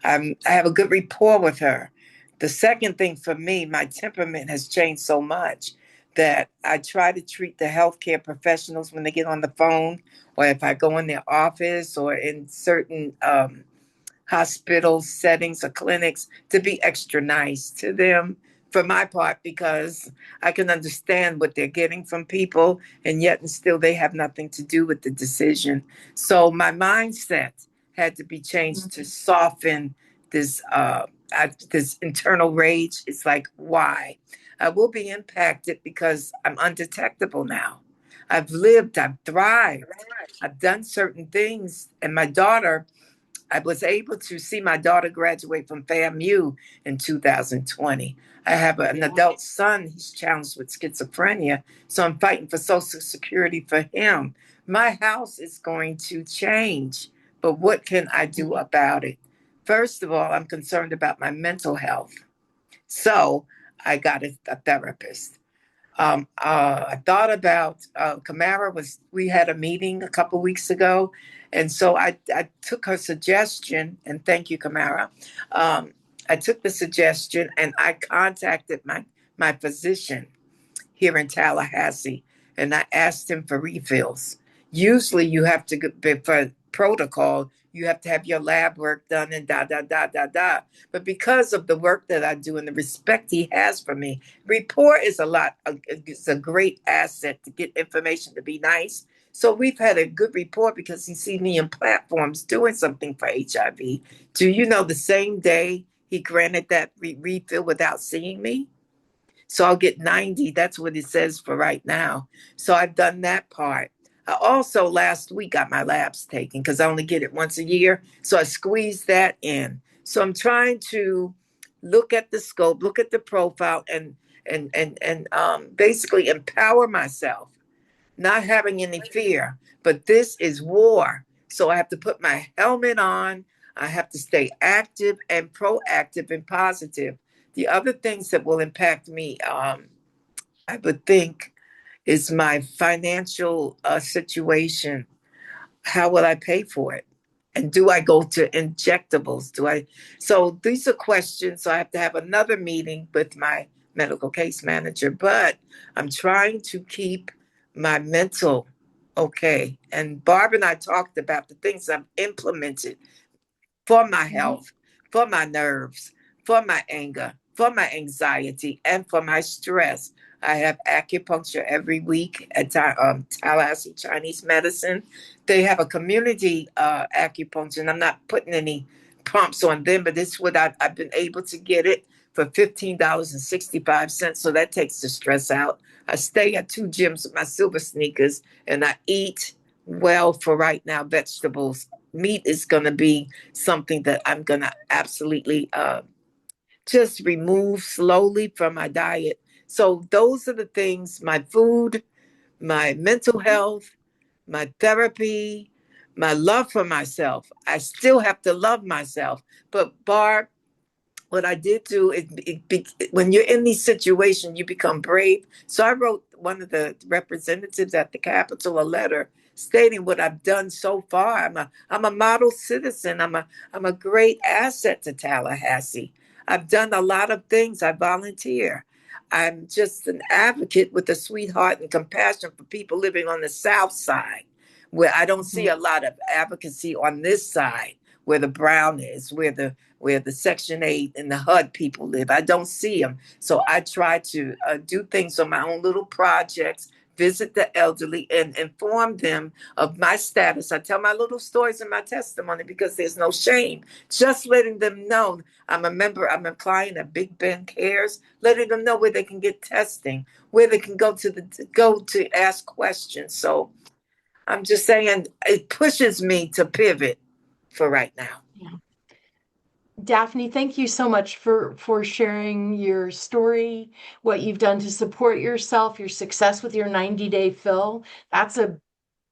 I have a good rapport with her. The second thing for me, my temperament has changed so much that I try to treat the healthcare professionals when they get on the phone, or if I go in their office or in certain hospital settings or clinics, to be extra nice to them, for my part, because I can understand what they're getting from people, and yet and still they have nothing to do with the decision. So my mindset had to be changed to soften this this internal rage. It's like, why? I will be impacted because I'm undetectable now. I've lived, I've thrived, I've done certain things, and my daughter, I was able to see my daughter graduate from FAMU in 2020. I have an adult son. He's challenged with schizophrenia. So I'm fighting for Social Security for him. My house is going to change, but what can I do about it? First of all, I'm concerned about my mental health. So I got a therapist. I thought about Kamaria we had a meeting a couple weeks ago. And so I took her suggestion, and thank you, Kamaria. I took the suggestion and I contacted my physician here in Tallahassee, and I asked him for refills. Usually you have to get, for protocol, you have to have your lab work done and da, da, da, da, da. But because of the work that I do and the respect he has for me, rapport is it's a great asset to get information to be nice. So we've had a good rapport because he sees me in platforms doing something for HIV. Do you know the same day he granted that refill without seeing me? So I'll get 90. That's what it says for right now. So I've done that part. I also last week got my labs taken because I only get it once a year. So I squeezed that in. So I'm trying to look at the scope, look at the profile, and basically empower myself, not having any fear. But this is war. So I have to put my helmet on. I have to stay active and proactive and positive. The other things that will impact me, I would think, is my financial situation. How will I pay for it? And do I go to injectables? So these are questions. So I have to have another meeting with my medical case manager, but I'm trying to keep my mental okay. And Barb and I talked about the things I've implemented for my health, for my nerves, for my anger, for my anxiety, and for my stress. I have acupuncture every week at Tallahassee Chinese Medicine. They have a community acupuncture, and I'm not putting any pumps on them, but it's what I've been able to get it for $15.65. So that takes the stress out. I stay at 2 gyms with my silver sneakers, and I eat well for right now, vegetables. Meat is going to be something that I'm going to absolutely just remove slowly from my diet. So those are the things: my food, my mental health, my therapy, my love for myself. I still have to love myself. But Barb, what I did do is, when you're in these situations, you become brave. So I wrote one of the representatives at the Capitol a letter stating what I've done so far. I'm a model citizen. I'm a great asset to Tallahassee. I've done a lot of things. I volunteer. I'm just an advocate with a sweetheart and compassion for people living on the South Side, where I don't see a lot of advocacy on this side, where the Brown is, where the Section 8 and the HUD people live. I don't see them. So I try to do things on my own little projects, visit the elderly, and inform them of my status. I tell my little stories in my testimony because there's no shame. Just letting them know I'm a member, I'm a client at Big Ben Cares, letting them know where they can get testing, where they can go to ask questions. So I'm just saying it pushes me to pivot for right now. Yeah. Daphne, thank you so much for sharing your story, what you've done to support yourself, your success with your 90-day fill. That's a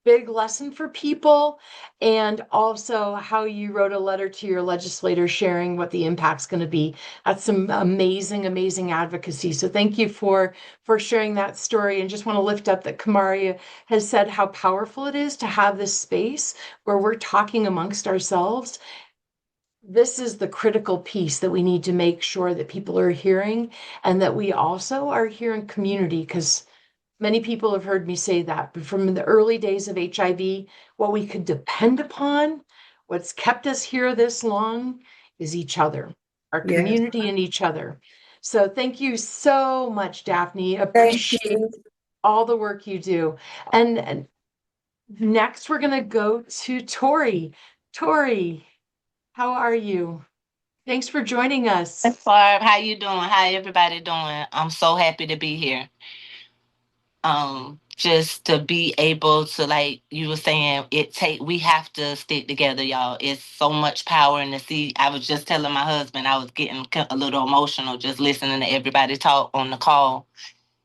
big lesson for people. And also how you wrote a letter to your legislator sharing what the impact's going to be. That's some amazing, amazing advocacy. So thank you for sharing that story. And just want to lift up that Kamaria has said how powerful it is to have this space where we're talking amongst ourselves. This is the critical piece that we need to make sure that people are hearing, and that we also are here in community, because many people have heard me say that. But from the early days of HIV, what we could depend upon, what's kept us here this long, is each other, our community and each other. So thank you so much, Daphne. Thank Appreciate you. all the work you do. And next, we're going to go to Tori. Tori, how are you? Thanks for joining us. Barb, how you doing? How everybody doing? I'm so happy to be here. Just to be able to, like you were saying, we have to stick together, y'all. It's so much power in the seed. I was just telling my husband I was getting a little emotional just listening to everybody talk on the call.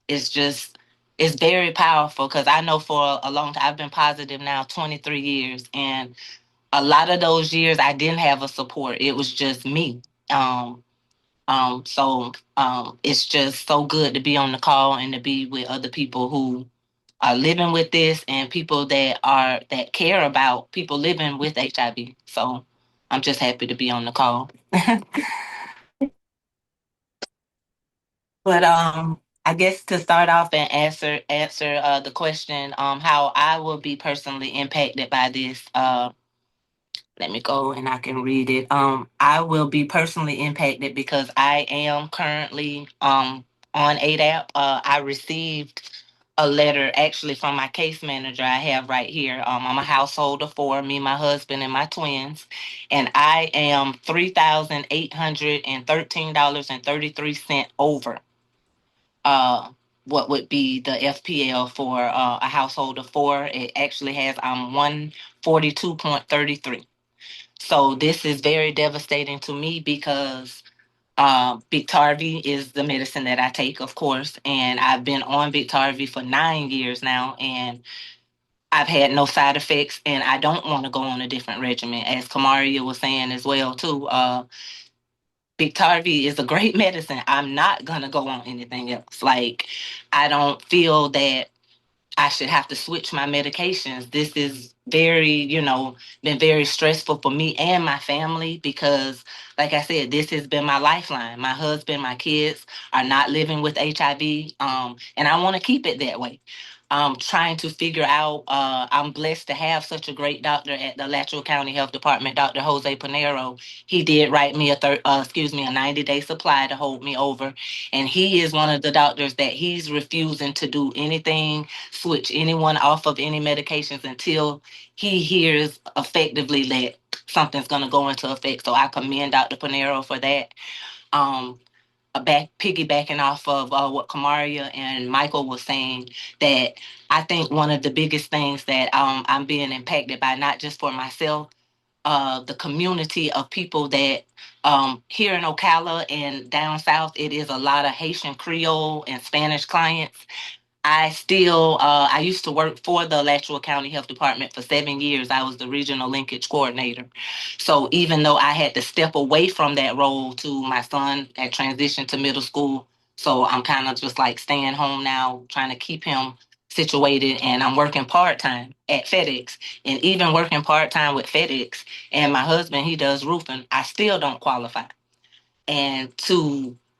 It's just it's very powerful because I know for a long time I've been positive now 23 years, and a lot of those years I didn't have a support. It was just me. Um, it's just so good to be on the call and to be with other people who are living with this and people that care about people living with HIV. So I'm just happy to be on the call. But I guess to start off and answer the question how I will be personally impacted by this. Let me go and I can read it. I will be personally impacted because I am currently on ADAP. I received a letter actually from my case manager I have right here. I'm a household of four, me, my husband, and my twins, and I am $3,813.33 over what would be the FPL for a household of four. It actually has 142.33. So this is very devastating to me because Biktarvy is the medicine that I take, of course, and I've been on Biktarvy for 9 years now, and I've had no side effects, and I don't want to go on a different regimen. As Kamaria was saying as well, too, Biktarvy is a great medicine. I'm not gonna go on anything else. Like, I don't feel that I should have to switch my medications. This is very, been very stressful for me and my family because, like I said, this has been my lifeline. My husband, my kids are not living with HIV, and I want to keep it that way. Trying to figure out, I'm blessed to have such a great doctor at the Alachua County Health Department, Dr. Jose Panero. He did write me a 90-day supply to hold me over. And he is one of the doctors that he's refusing to do anything, switch anyone off of any medications until he hears effectively that something's going to go into effect. So I commend Dr. Panero for that. Um, piggybacking off of what Kamaria and Michael was saying, that I think one of the biggest things that I'm being impacted by, not just for myself, the community of people that here in Ocala and down south, it is a lot of Haitian Creole and Spanish clients. I used to work for the Alachua County Health Department for 7 years. I was the regional linkage coordinator. So even though I had to step away from that role to my son had transitioned to middle school, so I'm kind of just like staying home now, trying to keep him situated. And I'm working part-time at FedEx. And even working part-time with FedEx and my husband, he does roofing, I still don't qualify. And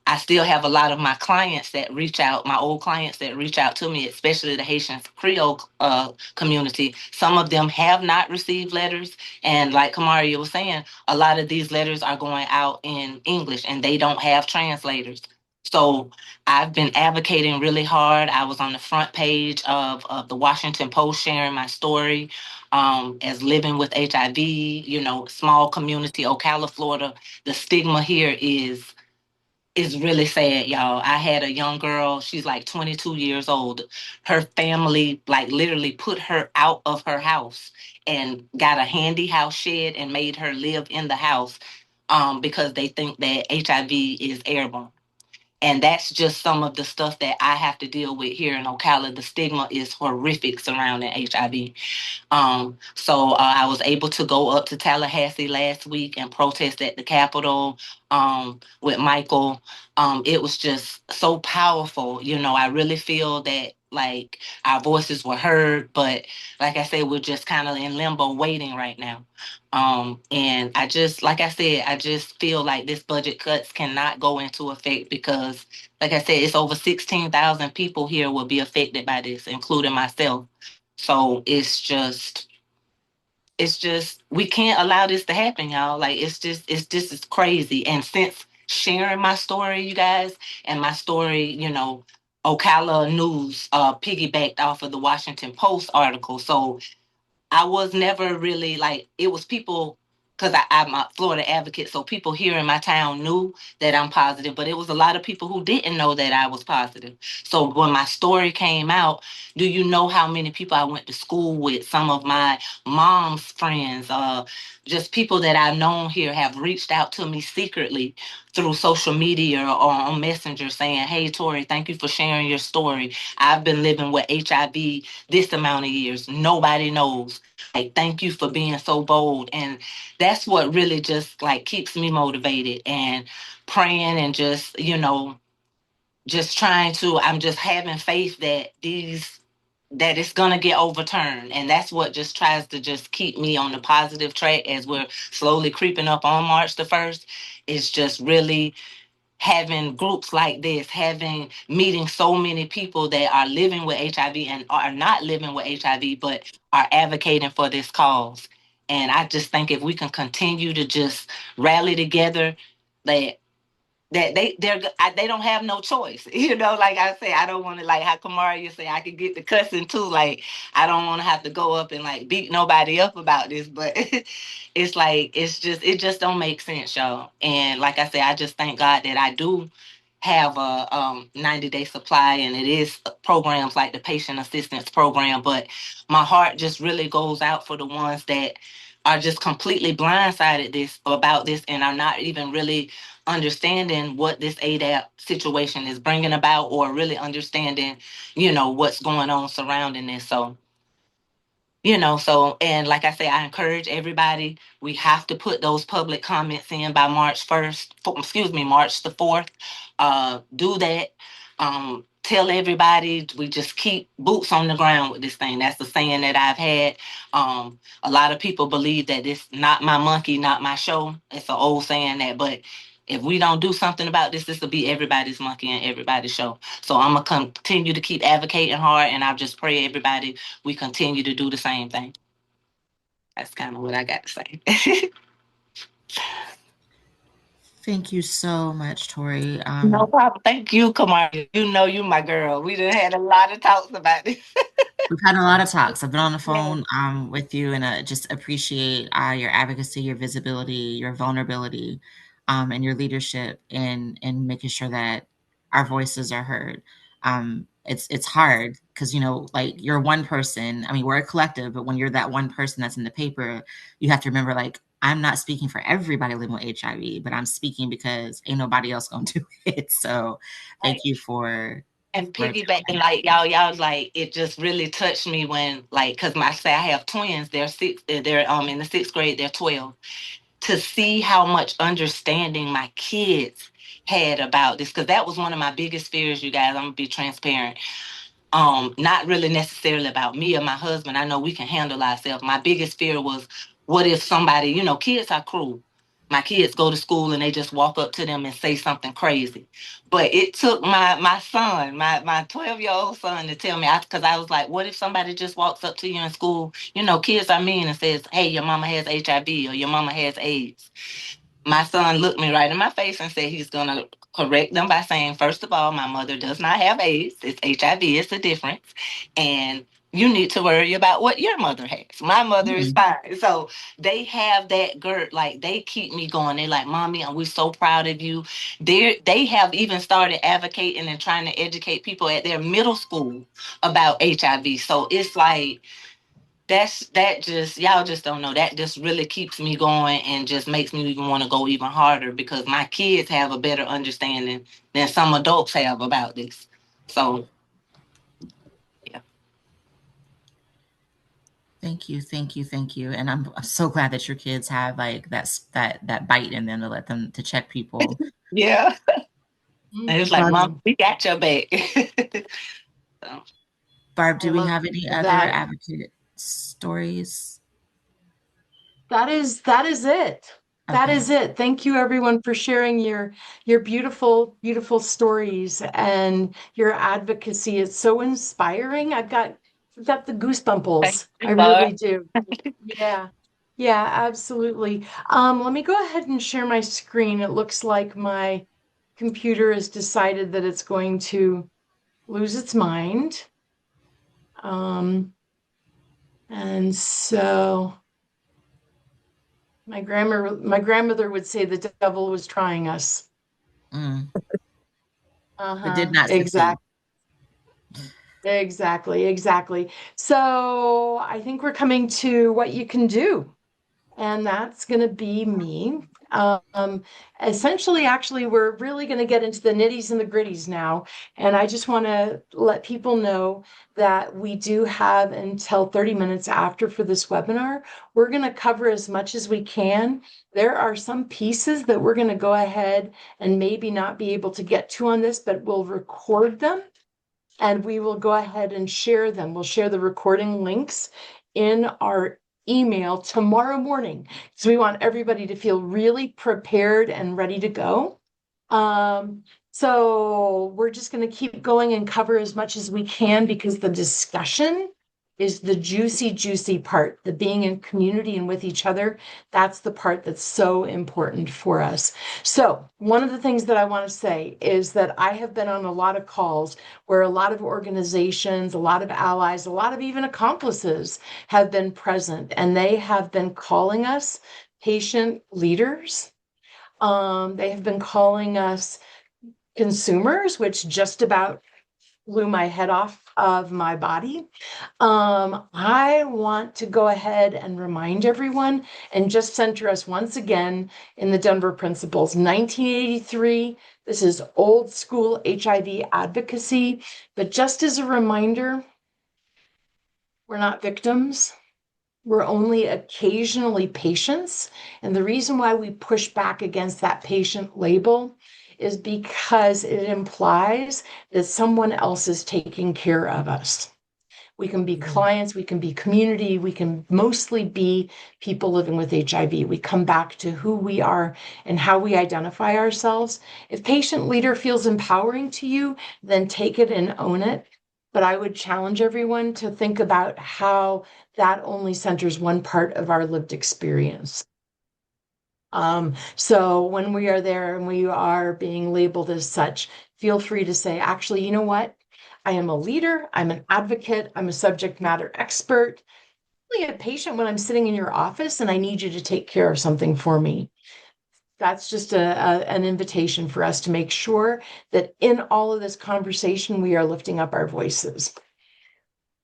I still have a lot of my clients that reach out, my old clients that reach out to me, especially the Haitian Creole community. Some of them have not received letters. And like Kamaria was saying, a lot of these letters are going out in English and they don't have translators. So I've been advocating really hard. I was on the front page of the Washington Post sharing my story as living with HIV, small community, Ocala, Florida. The stigma here is really sad, y'all. I had a young girl, she's like 22 years old. Her family like literally put her out of her house and got a handy house shed and made her live in the house because they think that HIV is airborne. And that's just some of the stuff that I have to deal with here in Ocala. The stigma is horrific surrounding HIV. So I was able to go up to Tallahassee last week and protest at the Capitol with Michael. It was just so powerful. I really feel that like our voices were heard, but like I said, we're just kind of in limbo waiting right now. And like I said, I just feel like this budget cuts cannot go into effect because, like I said, it's over 16,000 people here will be affected by this, including myself. So it's just we can't allow this to happen, y'all. Like it's just it's crazy. And since sharing my story, you guys, and my story, Ocala News piggybacked off of the Washington Post article. So I was never really like, it was people, because I'm a Florida advocate, so people here in my town knew that I'm positive, but it was a lot of people who didn't know that I was positive. So when my story came out, do you know how many people I went to school with? Some of my mom's friends, just people that I've known here have reached out to me secretly through social media or on Messenger saying, "Hey, Tori, thank you for sharing your story. I've been living with HIV this amount of years. Nobody knows. Like, thank you for being so bold." And that's what really just like keeps me motivated and praying and just, just trying to, I'm just having faith that that it's gonna get overturned. And that's what just tries to just keep me on the positive track as we're slowly creeping up on March the 1st. It's just really having groups like this, having meeting so many people that are living with HIV and are not living with HIV, but are advocating for this cause. And I just think if we can continue to just rally together, that they don't have no choice. Like I say, I don't want to, like how Kamaria say, I could get the cussing too. Like, I don't want to have to go up and like beat nobody up about this, but it's like, it just don't make sense, y'all. And like I say, I just thank God that I do have a 90-day supply, and it is programs like the patient assistance program. But my heart just really goes out for the ones that are just completely blindsided about this and are not even really understanding what this ADAP situation is bringing about, or really understanding, what's going on surrounding this. So, and like I say, I encourage everybody, we have to put those public comments in by March 1st, March the 4th. Do that. Tell everybody, we just keep boots on the ground with this thing. That's the saying that I've had. A lot of people believe that it's not my monkey, not my show. It's an old saying that, but if we don't do something about this will be everybody's monkey and everybody's show. So I'm gonna continue to keep advocating hard, and I'll just pray everybody we continue to do the same thing. That's kind of what I got to say. Thank you so much, Tori. No problem. Thank you, Kamaria. You my girl. We done had a lot of talks about this. We've had a lot of talks. I've been on the Yeah. phone with you, and just appreciate your advocacy, your visibility, your vulnerability, and your leadership in making sure that our voices are heard. It's hard because like you're one person. I mean, we're a collective, but when you're that one person that's in the paper, you have to remember, like, I'm not speaking for everybody living with HIV, but I'm speaking because ain't nobody else gonna do it. So, thank you for. And piggybacking, like y'all like, it just really touched me when, like, because I have twins. They're in the 6th grade. They're 12. To see how much understanding my kids had about this, because that was one of my biggest fears, you guys. I'm gonna be transparent. Not really necessarily about me or my husband. I know we can handle ourselves. My biggest fear was, what if somebody, kids are cruel. My kids go to school and they just walk up to them and say something crazy. But it took my son, my 12-year-old son, to tell me, because I was like, what if somebody just walks up to you in school? Kids are mean, and says, "Hey, your mama has HIV or your mama has AIDS." My son looked me right in my face and said he's going to correct them by saying, "First of all, my mother does not have AIDS. It's HIV. It's a difference. And you need to worry about what your mother has. My mother is fine." So they have that like, they keep me going. They're like, "Mommy, and we're so proud of you." They have even started advocating and trying to educate people at their middle school about HIV. So it's like, that just, y'all just don't know, that just really keeps me going and just makes me even want to go even harder, because my kids have a better understanding than some adults have about this. So yeah. Thank you, thank you, thank you. And I'm so glad that your kids have like that bite in them to let them to check people. Yeah. And it's like, "Mom, we got your back." So. Barb, do we have any other that. advocate stories? That is it. That is it. Thank you everyone for sharing your beautiful, beautiful stories and your advocacy. It's so inspiring. I've got the goosebumples. I really do. Yeah. Yeah, absolutely. Let me go ahead and share my screen. It looks like my computer has decided that it's going to lose its mind. And so my grandmother would say the devil was trying us. Mm. But Uh-huh. did not succeed. Exactly. So I think we're coming to what you can do, and that's going to be me. Essentially, actually, we're really going to get into the nitties and the gritties now. And I just want to let people know that we do have until 30 minutes after for this webinar. We're going to cover as much as we can. There are some pieces that we're going to go ahead and maybe not be able to get to on this, but we'll record them and we will go ahead and share them. We'll share the recording links in our email tomorrow morning because we want everybody to feel really prepared and ready to go. So we're just going to keep going and cover as much as we can because the discussion is the juicy part, the being in community and with each other. That's the part that's so important for us. So one of the things that I want to say is that I have been on a lot of calls where a lot of organizations, a lot of allies, a lot of even accomplices have been present, and they have been calling us patient leaders. They have been calling us consumers, which just about blew my head off of my body. I want to go ahead and remind everyone and just center us once again in the Denver Principles. 1983, this is old school HIV advocacy, but just as a reminder, we're not victims. We're only occasionally patients. And the reason why we push back against that patient label is because it implies that someone else is taking care of us. We can be clients, we can be community, we can mostly be people living with HIV. We come back to who we are and how we identify ourselves. If patient leader feels empowering to you, then take it and own it. But I would challenge everyone to think about how that only centers one part of our lived experience. So when we are there and we are being labeled as such, feel free to say, actually, you know what? I am a leader, I'm an advocate, I'm a subject matter expert, really a patient when I'm sitting in your office and I need you to take care of something for me. That's just an invitation for us to make sure that in all of this conversation, we are lifting up our voices.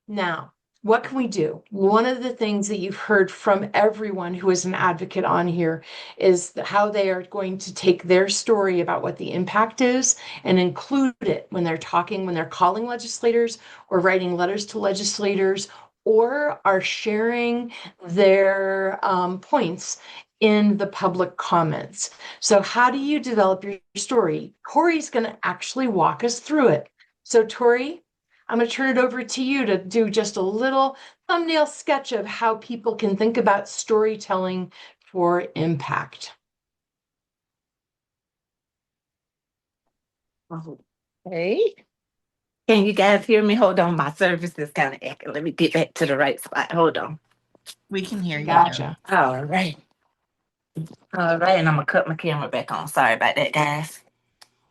Now, what can we do? One of the things that you've heard from everyone who is an advocate on here is how they are going to take their story about what the impact is and include it when they're talking, when they're calling legislators or writing letters to legislators or are sharing their points in the public comments. So how do you develop your story? Tori's going to actually walk us through it. So Tori, I'm going to turn it over to you to do just a little thumbnail sketch of how people can think about storytelling for impact. Okay. Can you guys hear me? Hold on. My service is kind of acting. Let me get back to the right spot. Hold on. We can hear you. Gotcha. All right. All right. And I'm going to cut my camera back on. Sorry about that, guys.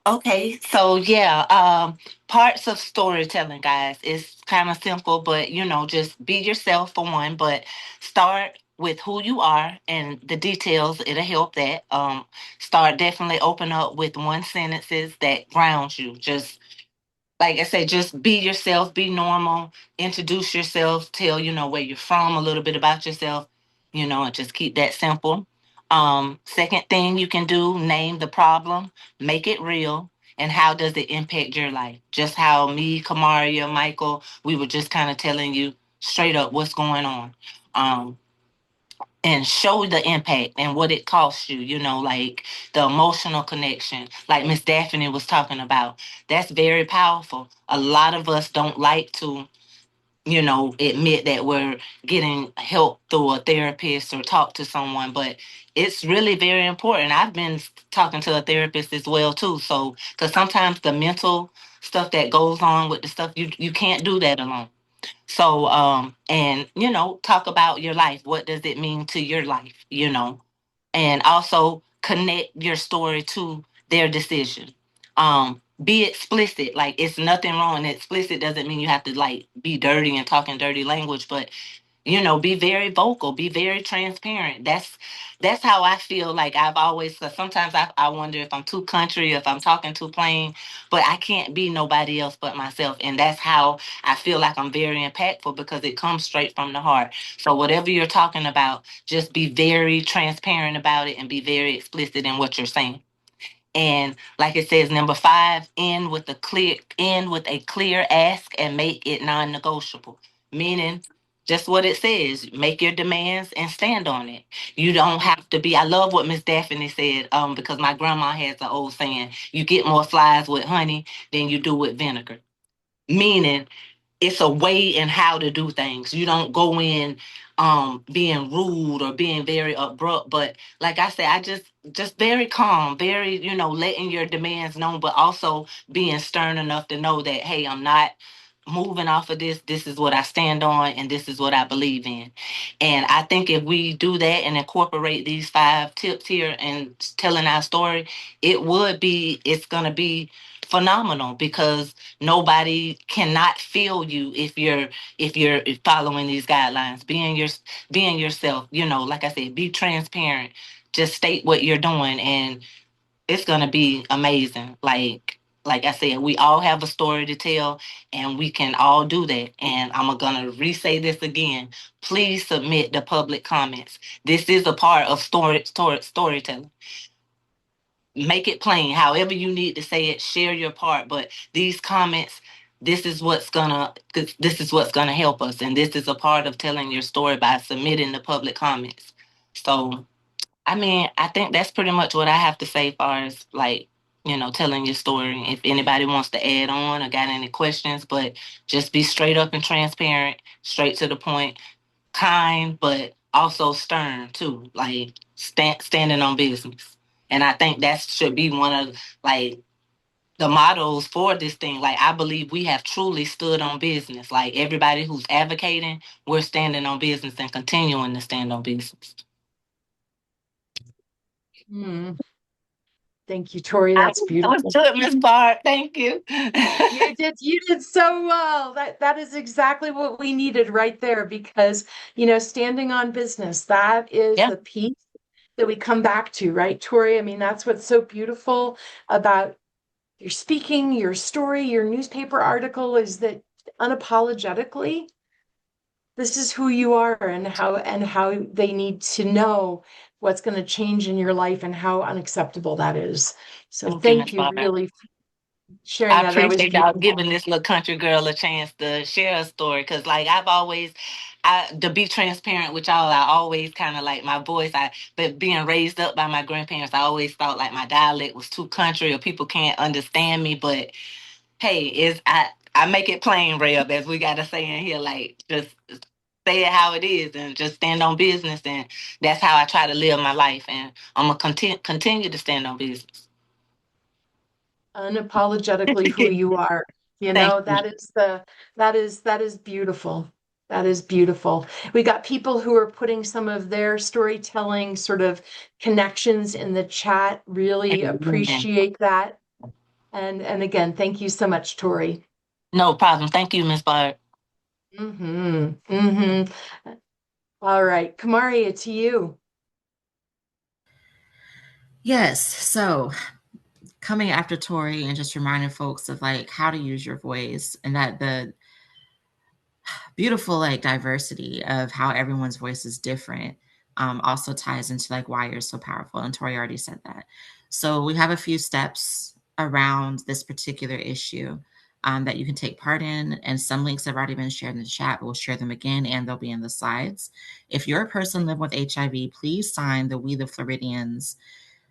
Okay, so yeah, parts of storytelling, guys, is kind of simple, but just be yourself for one, but start with who you are and the details, it'll help that. Start definitely open up with one sentences that grounds you. Just like I said, just be yourself, be normal, introduce yourself, tell, where you're from, a little bit about yourself, and just keep that simple. Second thing you can do, name the problem, make it real, and how does it impact your life? Just how me, Kamaria, Michael, we were just kind of telling you straight up what's going on. And show the impact and what it costs you, like the emotional connection, like Miss Daphne was talking about. That's very powerful. A lot of us don't like to, admit that we're getting help through a therapist or talk to someone, but it's really very important. I've been talking to a therapist as well too. So, because sometimes the mental stuff that goes on with the stuff, you can't do that alone. So, and talk about your life. What does it mean to your life? And also connect your story to their decision. Be explicit. Like, it's nothing wrong. Explicit doesn't mean you have to like be dirty and talking dirty language, but be very vocal, be very transparent. That's how I feel. Like, I've always, cause sometimes I wonder if I'm too country, if I'm talking too plain, but I can't be nobody else but myself. And that's how I feel like I'm very impactful, because it comes straight from the heart. So whatever you're talking about, just be very transparent about it and be very explicit in what you're saying. And like it says, number 5, end with a clear ask and make it non-negotiable. Meaning, just what it says, make your demands and stand on it. You don't have to be. I love what Miss Daphne said, because my grandma has an old saying, you get more flies with honey than you do with vinegar. Meaning, it's a way in how to do things. You don't go in being rude or being very abrupt, but like I said, I just very calm, very, letting your demands known, but also being stern enough to know that, hey, I'm not moving off of this. This is what I stand on, and this is what I believe in. And I think if we do that and incorporate these 5 tips here and telling our story, it's gonna be phenomenal, because nobody cannot feel you if you're following these guidelines. Being yourself, like I said, be transparent. Just state what you're doing, and it's gonna be amazing. Like I said, we all have a story to tell, and we can all do that. And I'm gonna re-say this again. Please submit the public comments. This is a part of storytelling. Make it plain, however you need to say it. Share your part, but these comments, this is what's gonna help us, and this is a part of telling your story by submitting the public comments. So, I mean, I think that's pretty much what I have to say, as far as like, telling your story. If anybody wants to add on or got any questions, but just be straight up and transparent, straight to the point, kind, but also stern too, like standing on business. And I think that should be one of like the mottos for this thing. Like, I believe we have truly stood on business. Like, everybody who's advocating, we're standing on business and continuing to stand on business. Thank you, Tori. That's beautiful. That was good, Miss Barb. Thank you. You did so well. That is exactly what we needed right there, because standing on business, that is Yeah. the piece that we come back to, right, Tori? I mean, that's what's so beautiful about your speaking, your story, your newspaper article, is that unapologetically, this is who you are, and how they need to know what's going to change in your life and how unacceptable that is. So thank you, really, for sharing I that. That was appreciate y'all beautiful. giving this little country girl a chance to share a story, because like to be transparent with y'all, I always kind of like my voice. But being raised up by my grandparents, I always thought like my dialect was too country or people can't understand me. But hey, I make it plain, Reb, as we got to say in here. Like, just say it how it is and just stand on business. And that's how I try to live my life. And I'm going to continue to stand on business. Unapologetically who you are. Thank you. That is beautiful. That is beautiful. We got people who are putting some of their storytelling sort of connections in the chat. Really appreciate that. And again, thank you so much, Tori. No problem. Thank you, Miss Barb. All right, Kamaria, to you. Yes. So coming after Tori and just reminding folks of like how to use your voice, and that the beautiful like diversity of how everyone's voice is different also ties into like why you're so powerful. And Tori already said that. So we have a few steps around this particular issue that you can take part in, and some links have already been shared in the chat, but we'll share them again, and they'll be in the slides. If you're a person living with HIV, please sign the We the Floridians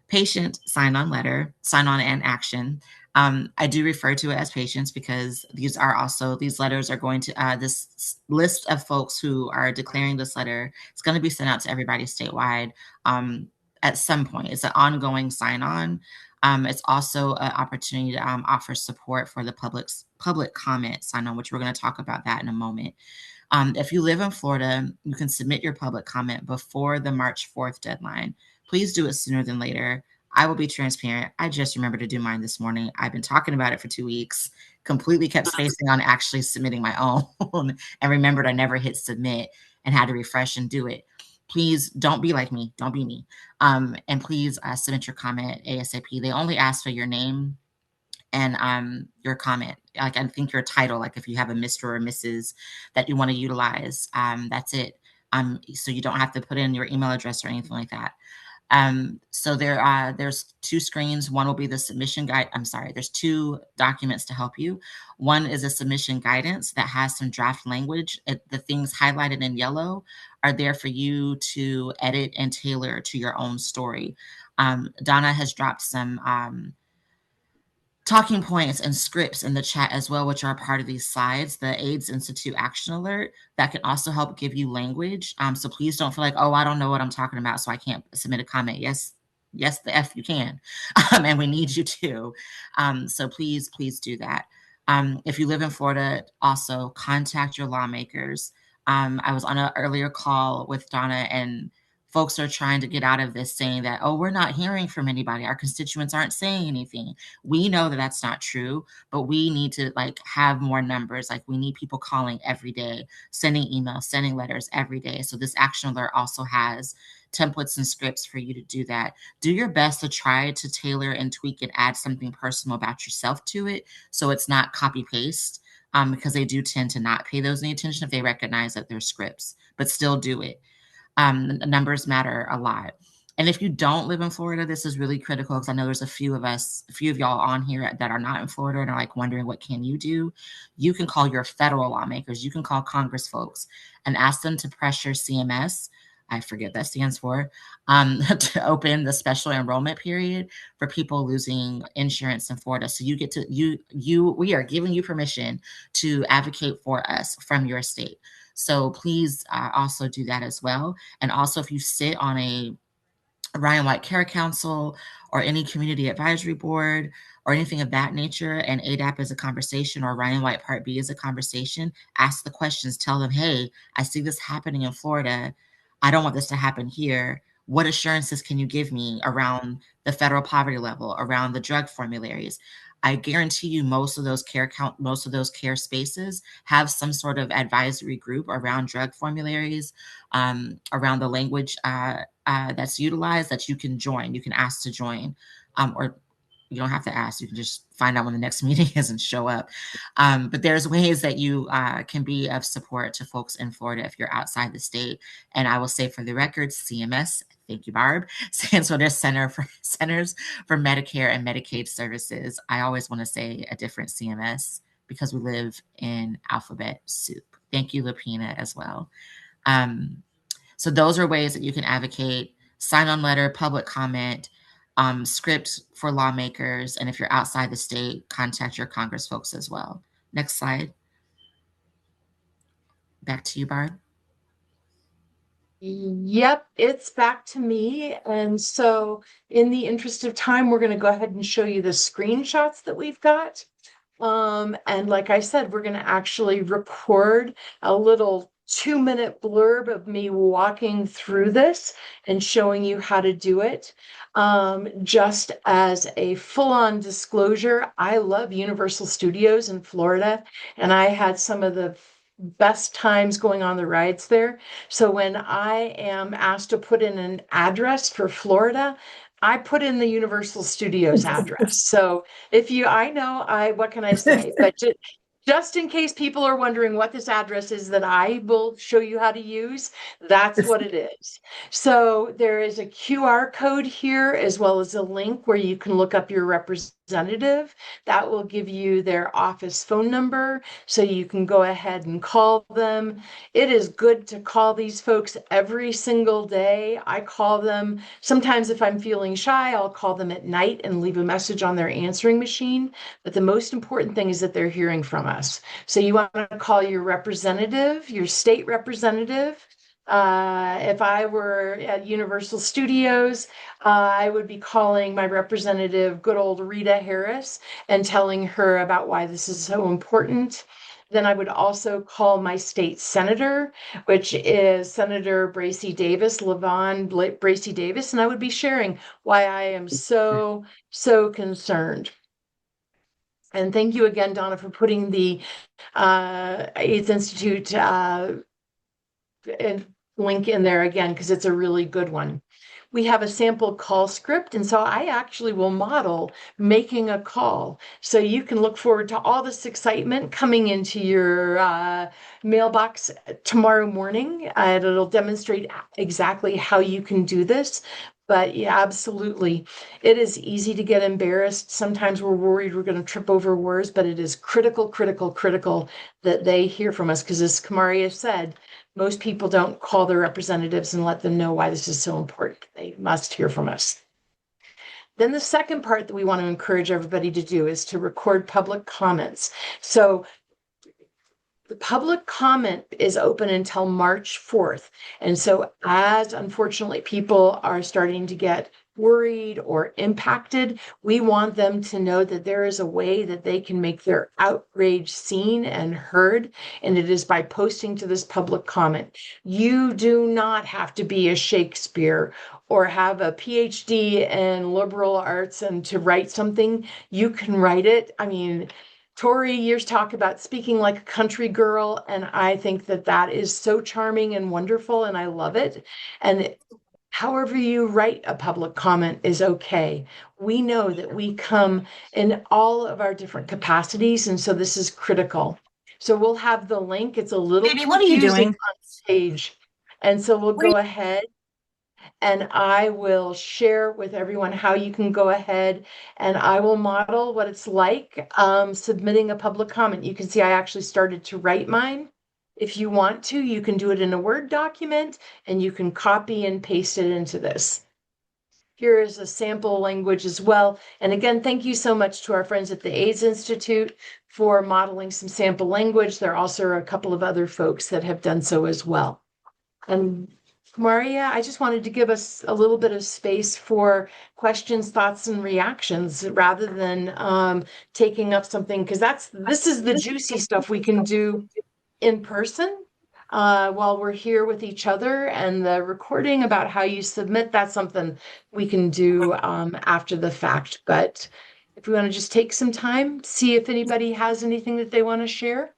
patient sign-on letter, sign-on and action. I do refer to it as patients because these letters are going to, this list of folks who are declaring this letter, it's going to be sent out to everybody statewide at some point. It's an ongoing sign-on. It's also an opportunity to offer support for the public comment sign-on, which we're going to talk about that in a moment. If you live in Florida, you can submit your public comment before the March 4th deadline. Please do it sooner than later. I will be transparent. I just remembered to do mine this morning. I've been talking about it for 2 weeks, completely kept spacing on actually submitting my own and remembered I never hit submit and had to refresh and do it. Please don't be like me. Don't be me. And please submit your comment ASAP. They only ask for your name and your comment. Like, I think your title, like if you have a Mr. or Mrs. that you want to utilize, that's it. So you don't have to put in your email address or anything like that. So there's 2 screens. One will be the submission guide. I'm sorry, there's 2 documents to help you. One is a submission guidance that has some draft language. The things highlighted in yellow are there for you to edit and tailor to your own story. Donna has dropped some talking points and scripts in the chat as well, which are part of these slides, the AIDS Institute Action Alert, that can also help give you language. So please don't feel like, oh, I don't know what I'm talking about, so I can't submit a comment. Yes, the F you can. And we need you to. So please do that. If you live in Florida, also contact your lawmakers. I was on an earlier call with Donna, and folks are trying to get out of this saying that, oh, we're not hearing from anybody. Our constituents aren't saying anything. We know that that's not true, but we need to have more numbers. Like, we need people calling every day, sending emails, sending letters every day. So this action alert also has templates and scripts for you to do that. Do your best to try to tailor and tweak and add something personal about yourself to it, so it's not copy paste, because they do tend to not pay those any attention if they recognize that they're scripts, but still do it. Numbers matter a lot. And if you don't live in Florida, this is really critical, because I know there's a few of y'all on here that are not in Florida and are wondering, what can you do? You can call your federal lawmakers. You can call Congress folks and ask them to pressure CMS, I forget what that stands for, to open the special enrollment period for people losing insurance in Florida. So you get to, we are giving you permission to advocate for us from your state. So please also do that as well. And also, if you sit on a Ryan White Care Council or any community advisory board or anything of that nature, and ADAP is a conversation, or Ryan White Part B is a conversation, ask the questions. Tell them, hey, I see this happening in Florida. I don't want this to happen here. What assurances can you give me around the federal poverty level, around the drug formularies? I guarantee you most of those care spaces have some sort of advisory group around drug formularies, around the language that's utilized, that you can join. You can ask to join, or you don't have to ask. You can just find out when the next meeting is and show up. But there's ways that you can be of support to folks in Florida if you're outside the state. And I will say, for the record, CMS, thank you, Barb, stands for their Centers for Medicare and Medicaid Services. I always want to say a different CMS because we live in alphabet soup. Thank you, Lapina, as well. So those are ways that you can advocate: sign-on letter, public comment, script for lawmakers. And if you're outside the state, contact your Congress folks as well. Next slide. Back to you, Barb. Yep, it's back to me. And so in the interest of time, we're going to go ahead and show you the screenshots that we've got. And like I said, we're going to actually record a little 2-minute blurb of me walking through this and showing you how to do it. Just as a full-on disclosure, I love Universal Studios in Florida, and I had some of the best times going on the rides there. So when I am asked to put in an address for Florida, I put in the Universal Studios address. So what can I say? But just in case people are wondering what this address is that I will show you how to use, that's what it is. So there is a QR code here, as well as a link where you can look up your representative. That will give you their office phone number, so you can go ahead and call them. It is good to call these folks every single day. I call them. Sometimes if I'm feeling shy, I'll call them at night and leave a message on their answering machine. But the most important thing is that they're hearing from us. So you want to call your representative, your state representative. If I were at Universal Studios, I would be calling my representative, good old Rita Harris, and telling her about why this is so important. Then I would also call my state senator, which is Senator Bracy Davis, Levon Bracy Davis, and I would be sharing why I am so, so concerned. And thank you again, Donna, for putting the AIDS Institute link in there again, because it's a really good one. We have a sample call script, and so I actually will model making a call. So you can look forward to all this excitement coming into your mailbox tomorrow morning. It'll demonstrate exactly how you can do this. But yeah, absolutely. It is easy to get embarrassed. Sometimes we're worried we're going to trip over words, but it is critical, critical, critical that they hear from us. Because as Kamaria said, most people don't call their representatives and let them know why this is so important. They must hear from us. Then the second part that we want to encourage everybody to do is to record public comments. So the public comment is open until March 4th. And so as unfortunately people are starting to get worried or impacted, we want them to know that there is a way that they can make their outrage seen and heard, and it is by posting to this public comment. You do not have to be a Shakespeare or have a PhD in liberal arts and to write something. You can write it. I mean, Tori, years talk about speaking like a country girl, and I think that that is so charming and wonderful, and I love it. And however you write a public comment is okay. We know that we come in all of our different capacities, and so this is critical. So we'll have the link. It's a little Baby, what are you confusing doing? on stage. And so we'll go ahead and I will share with everyone how you can go ahead and I will model what it's like submitting a public comment. You can see I actually started to write mine. If you want to, you can do it in a Word document and you can copy and paste it into this. Here is a sample language as well. And again, thank you so much to our friends at the AIDS Institute for modeling some sample language. There also are a couple of other folks that have done so as well. And Maria, I just wanted to give us a little bit of space for questions, thoughts, and reactions rather than taking up something, because this is the juicy stuff we can do in person while we're here with each other, and the recording about how you submit, that's something we can do after the fact. But if we want to just take some time, see if anybody has anything that they want to share,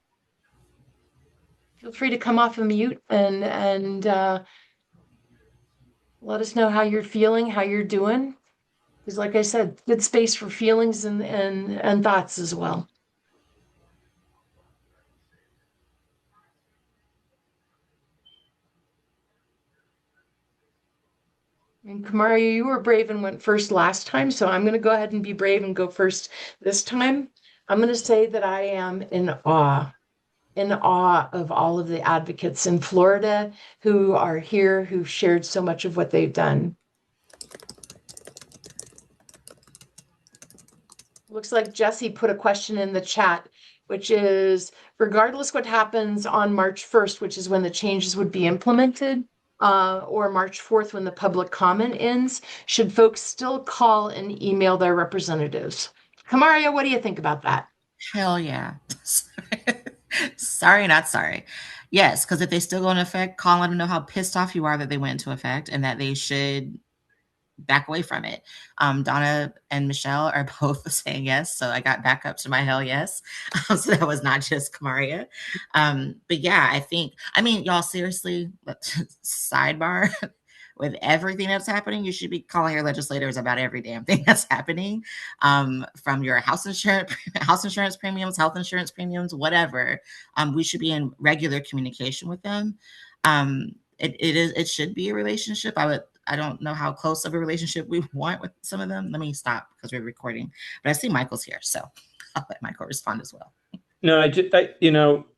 feel free to come off of mute and let us know how you're feeling, how you're doing. Because like I said, good space for feelings and thoughts as well. And Kamaria, you were brave and went first last time, so I'm going to go ahead and be brave and go first this time. I'm going to say that I am in awe of all of the advocates in Florida who are here, who've shared so much of what they've done. Looks like Jesse put a question in the chat, which is, regardless what happens on March 1st, which is when the changes would be implemented, or March 4th when the public comment ends, should folks still call and email their representatives? Kamaria, what do you think about that? Hell yeah. Sorry, not sorry. Yes, because if they still go into effect, call and let them know how pissed off you are that they went into effect and that they should back away from it. Donna and Michelle are both saying yes, so I got back up to my hell yes. So that was not just Kamaria. But yeah, I mean, y'all, seriously, sidebar, with everything that's happening, you should be calling your legislators about every damn thing that's happening, from your house insurance premiums, health insurance premiums, whatever. We should be in regular communication with them. It should be a relationship. I don't know how close of a relationship we want with some of them. Let me stop because we're recording, but I see Michael's here, so I'll let Michael respond as well. No,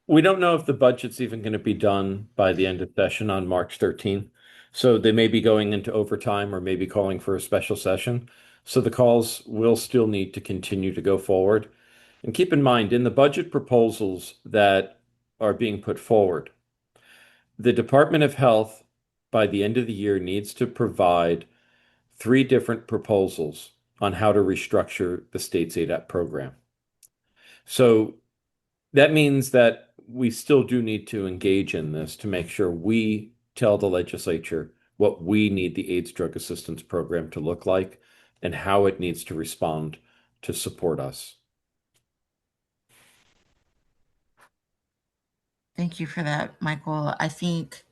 we don't know if the budget's even going to be done by the end of session on March 13th. So they may be going into overtime or maybe calling for a special session. So the calls will still need to continue to go forward. And keep in mind, in the budget proposals that are being put forward, the Department of Health by the end of the year needs to provide 3 different proposals on how to restructure the state's ADAP program. So that means that we still do need to engage in this to make sure we tell the legislature what we need the AIDS drug assistance program to look like and how it needs to respond to support us. Thank you for that, Michael. I think,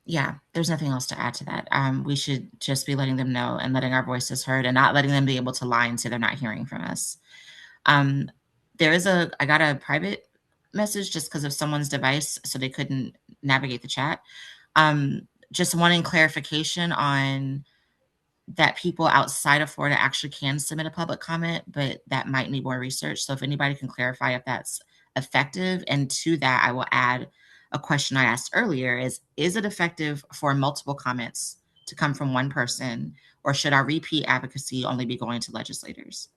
yeah, there's nothing else to add to that. We should just be letting them know and letting our voices heard and not letting them be able to lie and say they're not hearing from us. I got a private message just because of someone's device, so they couldn't navigate the chat. Just wanting clarification on that people outside of Florida actually can submit a public comment, but that might need more research. So if anybody can clarify if that's effective. And to that, I will add a question I asked earlier is it effective for multiple comments to come from one person, or should our repeat advocacy only be going to legislators?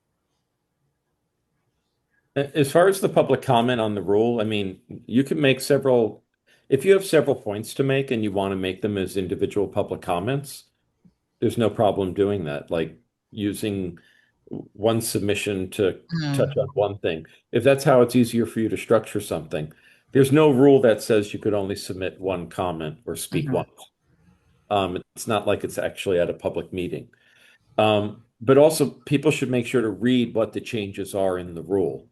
As far as the public comment on the rule, I mean, you can make several, if you have several points to make and you want to make them as individual public comments, there's no problem doing that, like using one submission to touch on one thing. If that's how it's easier for you to structure something, there's no rule that says you could only submit one comment or speak once. It's not like it's actually at a public meeting. But also, people should make sure to read what the changes are in the rule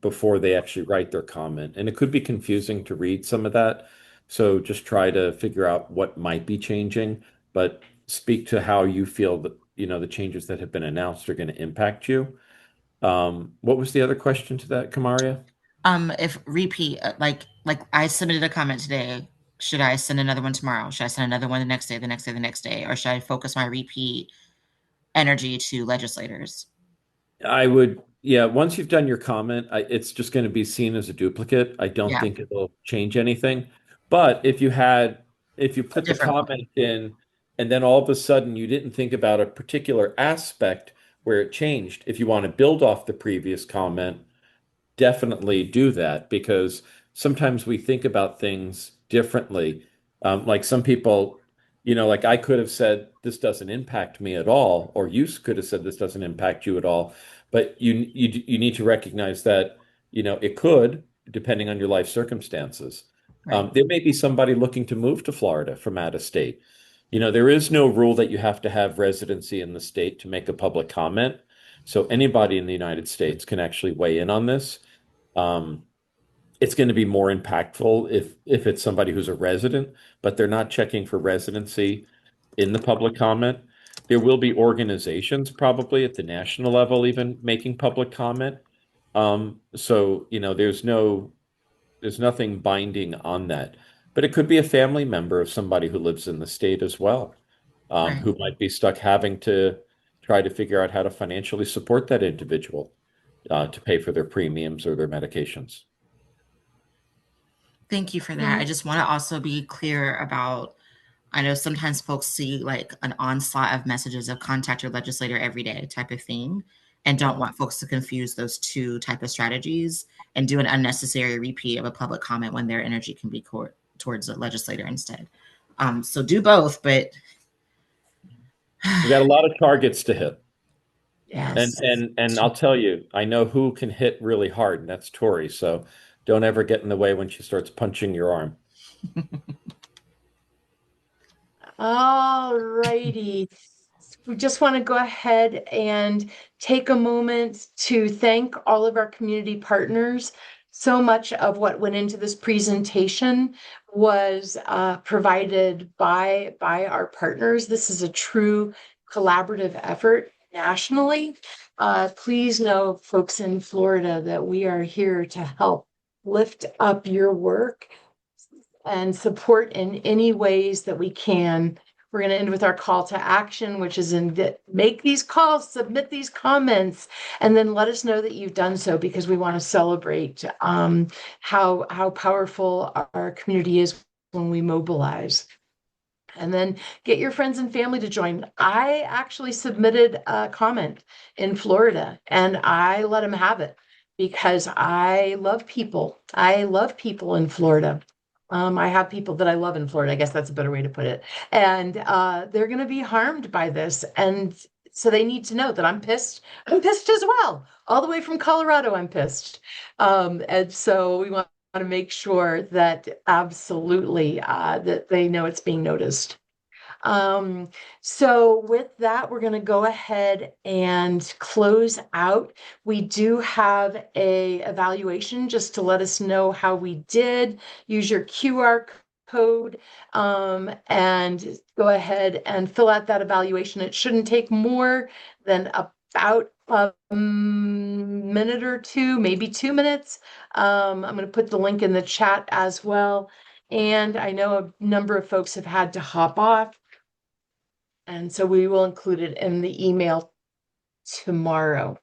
before they actually write their comment. And it could be confusing to read some of that. So just try to figure out what might be changing, but speak to how you feel that, the changes that have been announced are going to impact you. What was the other question to that, Kamaria? If repeat, like I submitted a comment today, should I send another one tomorrow? Should I send another one the next day, the next day, the next day? Or should I focus my repeat energy to legislators? I would, yeah, once you've done your comment, it's just going to be seen as a duplicate. I don't think it'll change anything. But if you put the comment in and then all of a sudden you didn't think about a particular aspect where it changed, if you want to build off the previous comment, definitely do that, because sometimes we think about things differently. Like some people, like I could have said, this doesn't impact me at all, or you could have said, this doesn't impact you at all. But you need to recognize that, it could, depending on your life circumstances. Right. There may be somebody looking to move to Florida from out of state. There is no rule that you have to have residency in the state to make a public comment. So anybody in the United States can actually weigh in on this. It's going to be more impactful if it's somebody who's a resident, but they're not checking for residency in the public comment. There will be organizations probably at the national level even making public comment. So, there's nothing binding on that. But it could be a family member of somebody who lives in the state as well, who might be stuck having to try to figure out how to financially support that individual to pay for their premiums or their medications. Thank you for that. I just want to also be clear about, I know sometimes folks see like an onslaught of messages of contact your legislator every day type of thing, and don't want folks to confuse those two type of strategies and do an unnecessary repeat of a public comment when their energy can be towards a legislator instead. So do both, but we got a lot of targets to hit. Yes. And I'll tell you, I know who can hit really hard, and that's Tori. So don't ever get in the way when she starts punching your arm. All righty. We just want to go ahead and take a moment to thank all of our community partners. So much of what went into this presentation was provided by our partners. This is a true collaborative effort nationally. Please know, folks in Florida, that we are here to help lift up your work and support in any ways that we can. We're going to end with our call to action, which is make these calls, submit these comments, and then let us know that you've done so, because we want to celebrate how powerful our community is when we mobilize. And then get your friends and family to join. I actually submitted a comment in Florida, and I let them have it because I love people. I love people in Florida. I have people that I love in Florida. I guess that's a better way to put it. And they're going to be harmed by this. And so they need to know that I'm pissed. I'm pissed as well. All the way from Colorado, I'm pissed. And so we want to make sure that absolutely that they know it's being noticed. So with that, we're going to go ahead and close out. We do have a evaluation just to let us know how we did. Use your QR code and go ahead and fill out that evaluation. It shouldn't take more than about a minute or two, maybe 2 minutes. I'm going to put the link in the chat as well. And I know a number of folks have had to hop off. And so we will include it in the email tomorrow.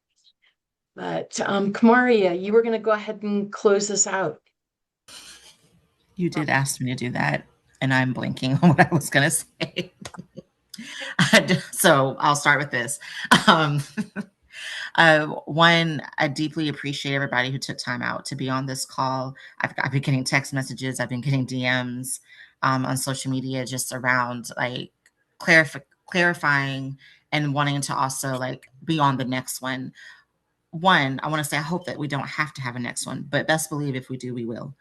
But Kamaria, you were going to go ahead and close this out. You did ask me to do that, and I'm blanking on what I was going to say. So I'll start with this. One, I deeply appreciate everybody who took time out to be on this call. I've been getting text messages, I've been getting DMs on social media just around like clarifying and wanting to also like be on the next one. One, I want to say I hope that we don't have to have a next one, but best believe if we do, we will.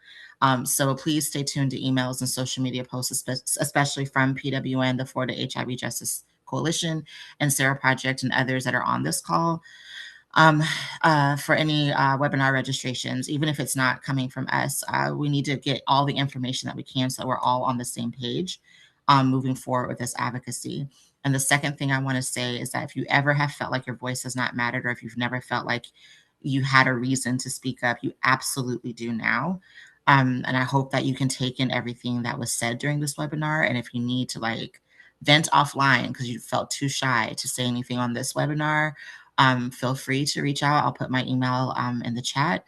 So please stay tuned to emails and social media posts, especially from PWN, the Florida HIV Justice Coalition, and Sero Project, and others that are on this call. For any webinar registrations, even if it's not coming from us, we need to get all the information that we can so that we're all on the same page moving forward with this advocacy. And the second thing I want to say is that if you ever have felt like your voice has not mattered, or if you've never felt like you had a reason to speak up, you absolutely do now. And I hope that you can take in everything that was said during this webinar. And if you need to like vent offline because you felt too shy to say anything on this webinar, feel free to reach out. I'll put my email in the chat.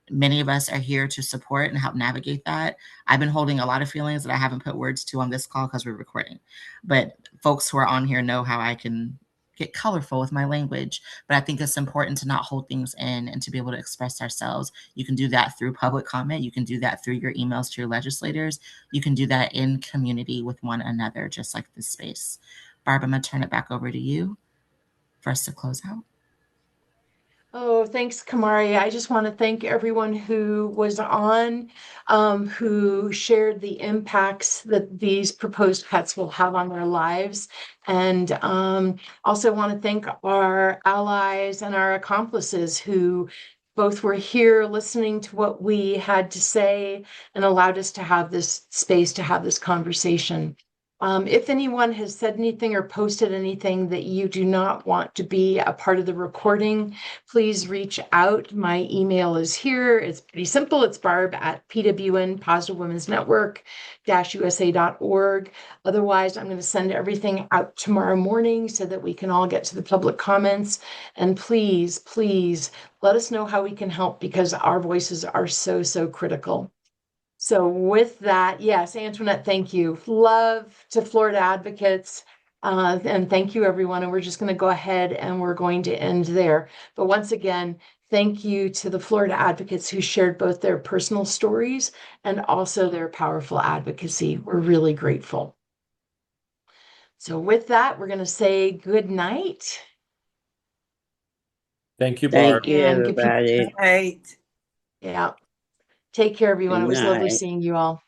Many of us are here to support and help navigate that. I've been holding a lot of feelings that I haven't put words to on this call because we're recording. But folks who are on here know how I can get colorful with my language. But I think it's important to not hold things in and to be able to express ourselves. You can do that through public comment. You can do that through your emails to your legislators. You can do that in community with one another, just like this space. Barb, I'm going to turn it back over to you for us to close out. Oh, thanks, Kamaria. I just want to thank everyone who was on, who shared the impacts that these proposed cuts will have on their lives. And also want to thank our allies and our accomplices who both were here listening to what we had to say and allowed us to have this space to have this conversation. If anyone has said anything or posted anything that you do not want to be a part of the recording, please reach out. My email is here. It's pretty simple. It's barb@pwn, Positive Women's Network USA.org. Otherwise, I'm going to send everything out tomorrow morning so that we can all get to the public comments. And please, please let us know how we can help because our voices are so, so critical. So with that, yes, Antoinette, thank you. Love to Florida advocates. And thank you, everyone. And we're just going to go ahead and we're going to end there. But once again, thank you to the Florida advocates who shared both their personal stories and also their powerful advocacy. We're really grateful. So with that, we're going to say good night. Thank you, Barb. Thank you, everybody. Right. Yeah. Take care, everyone. Good It was lovely night. seeing you all.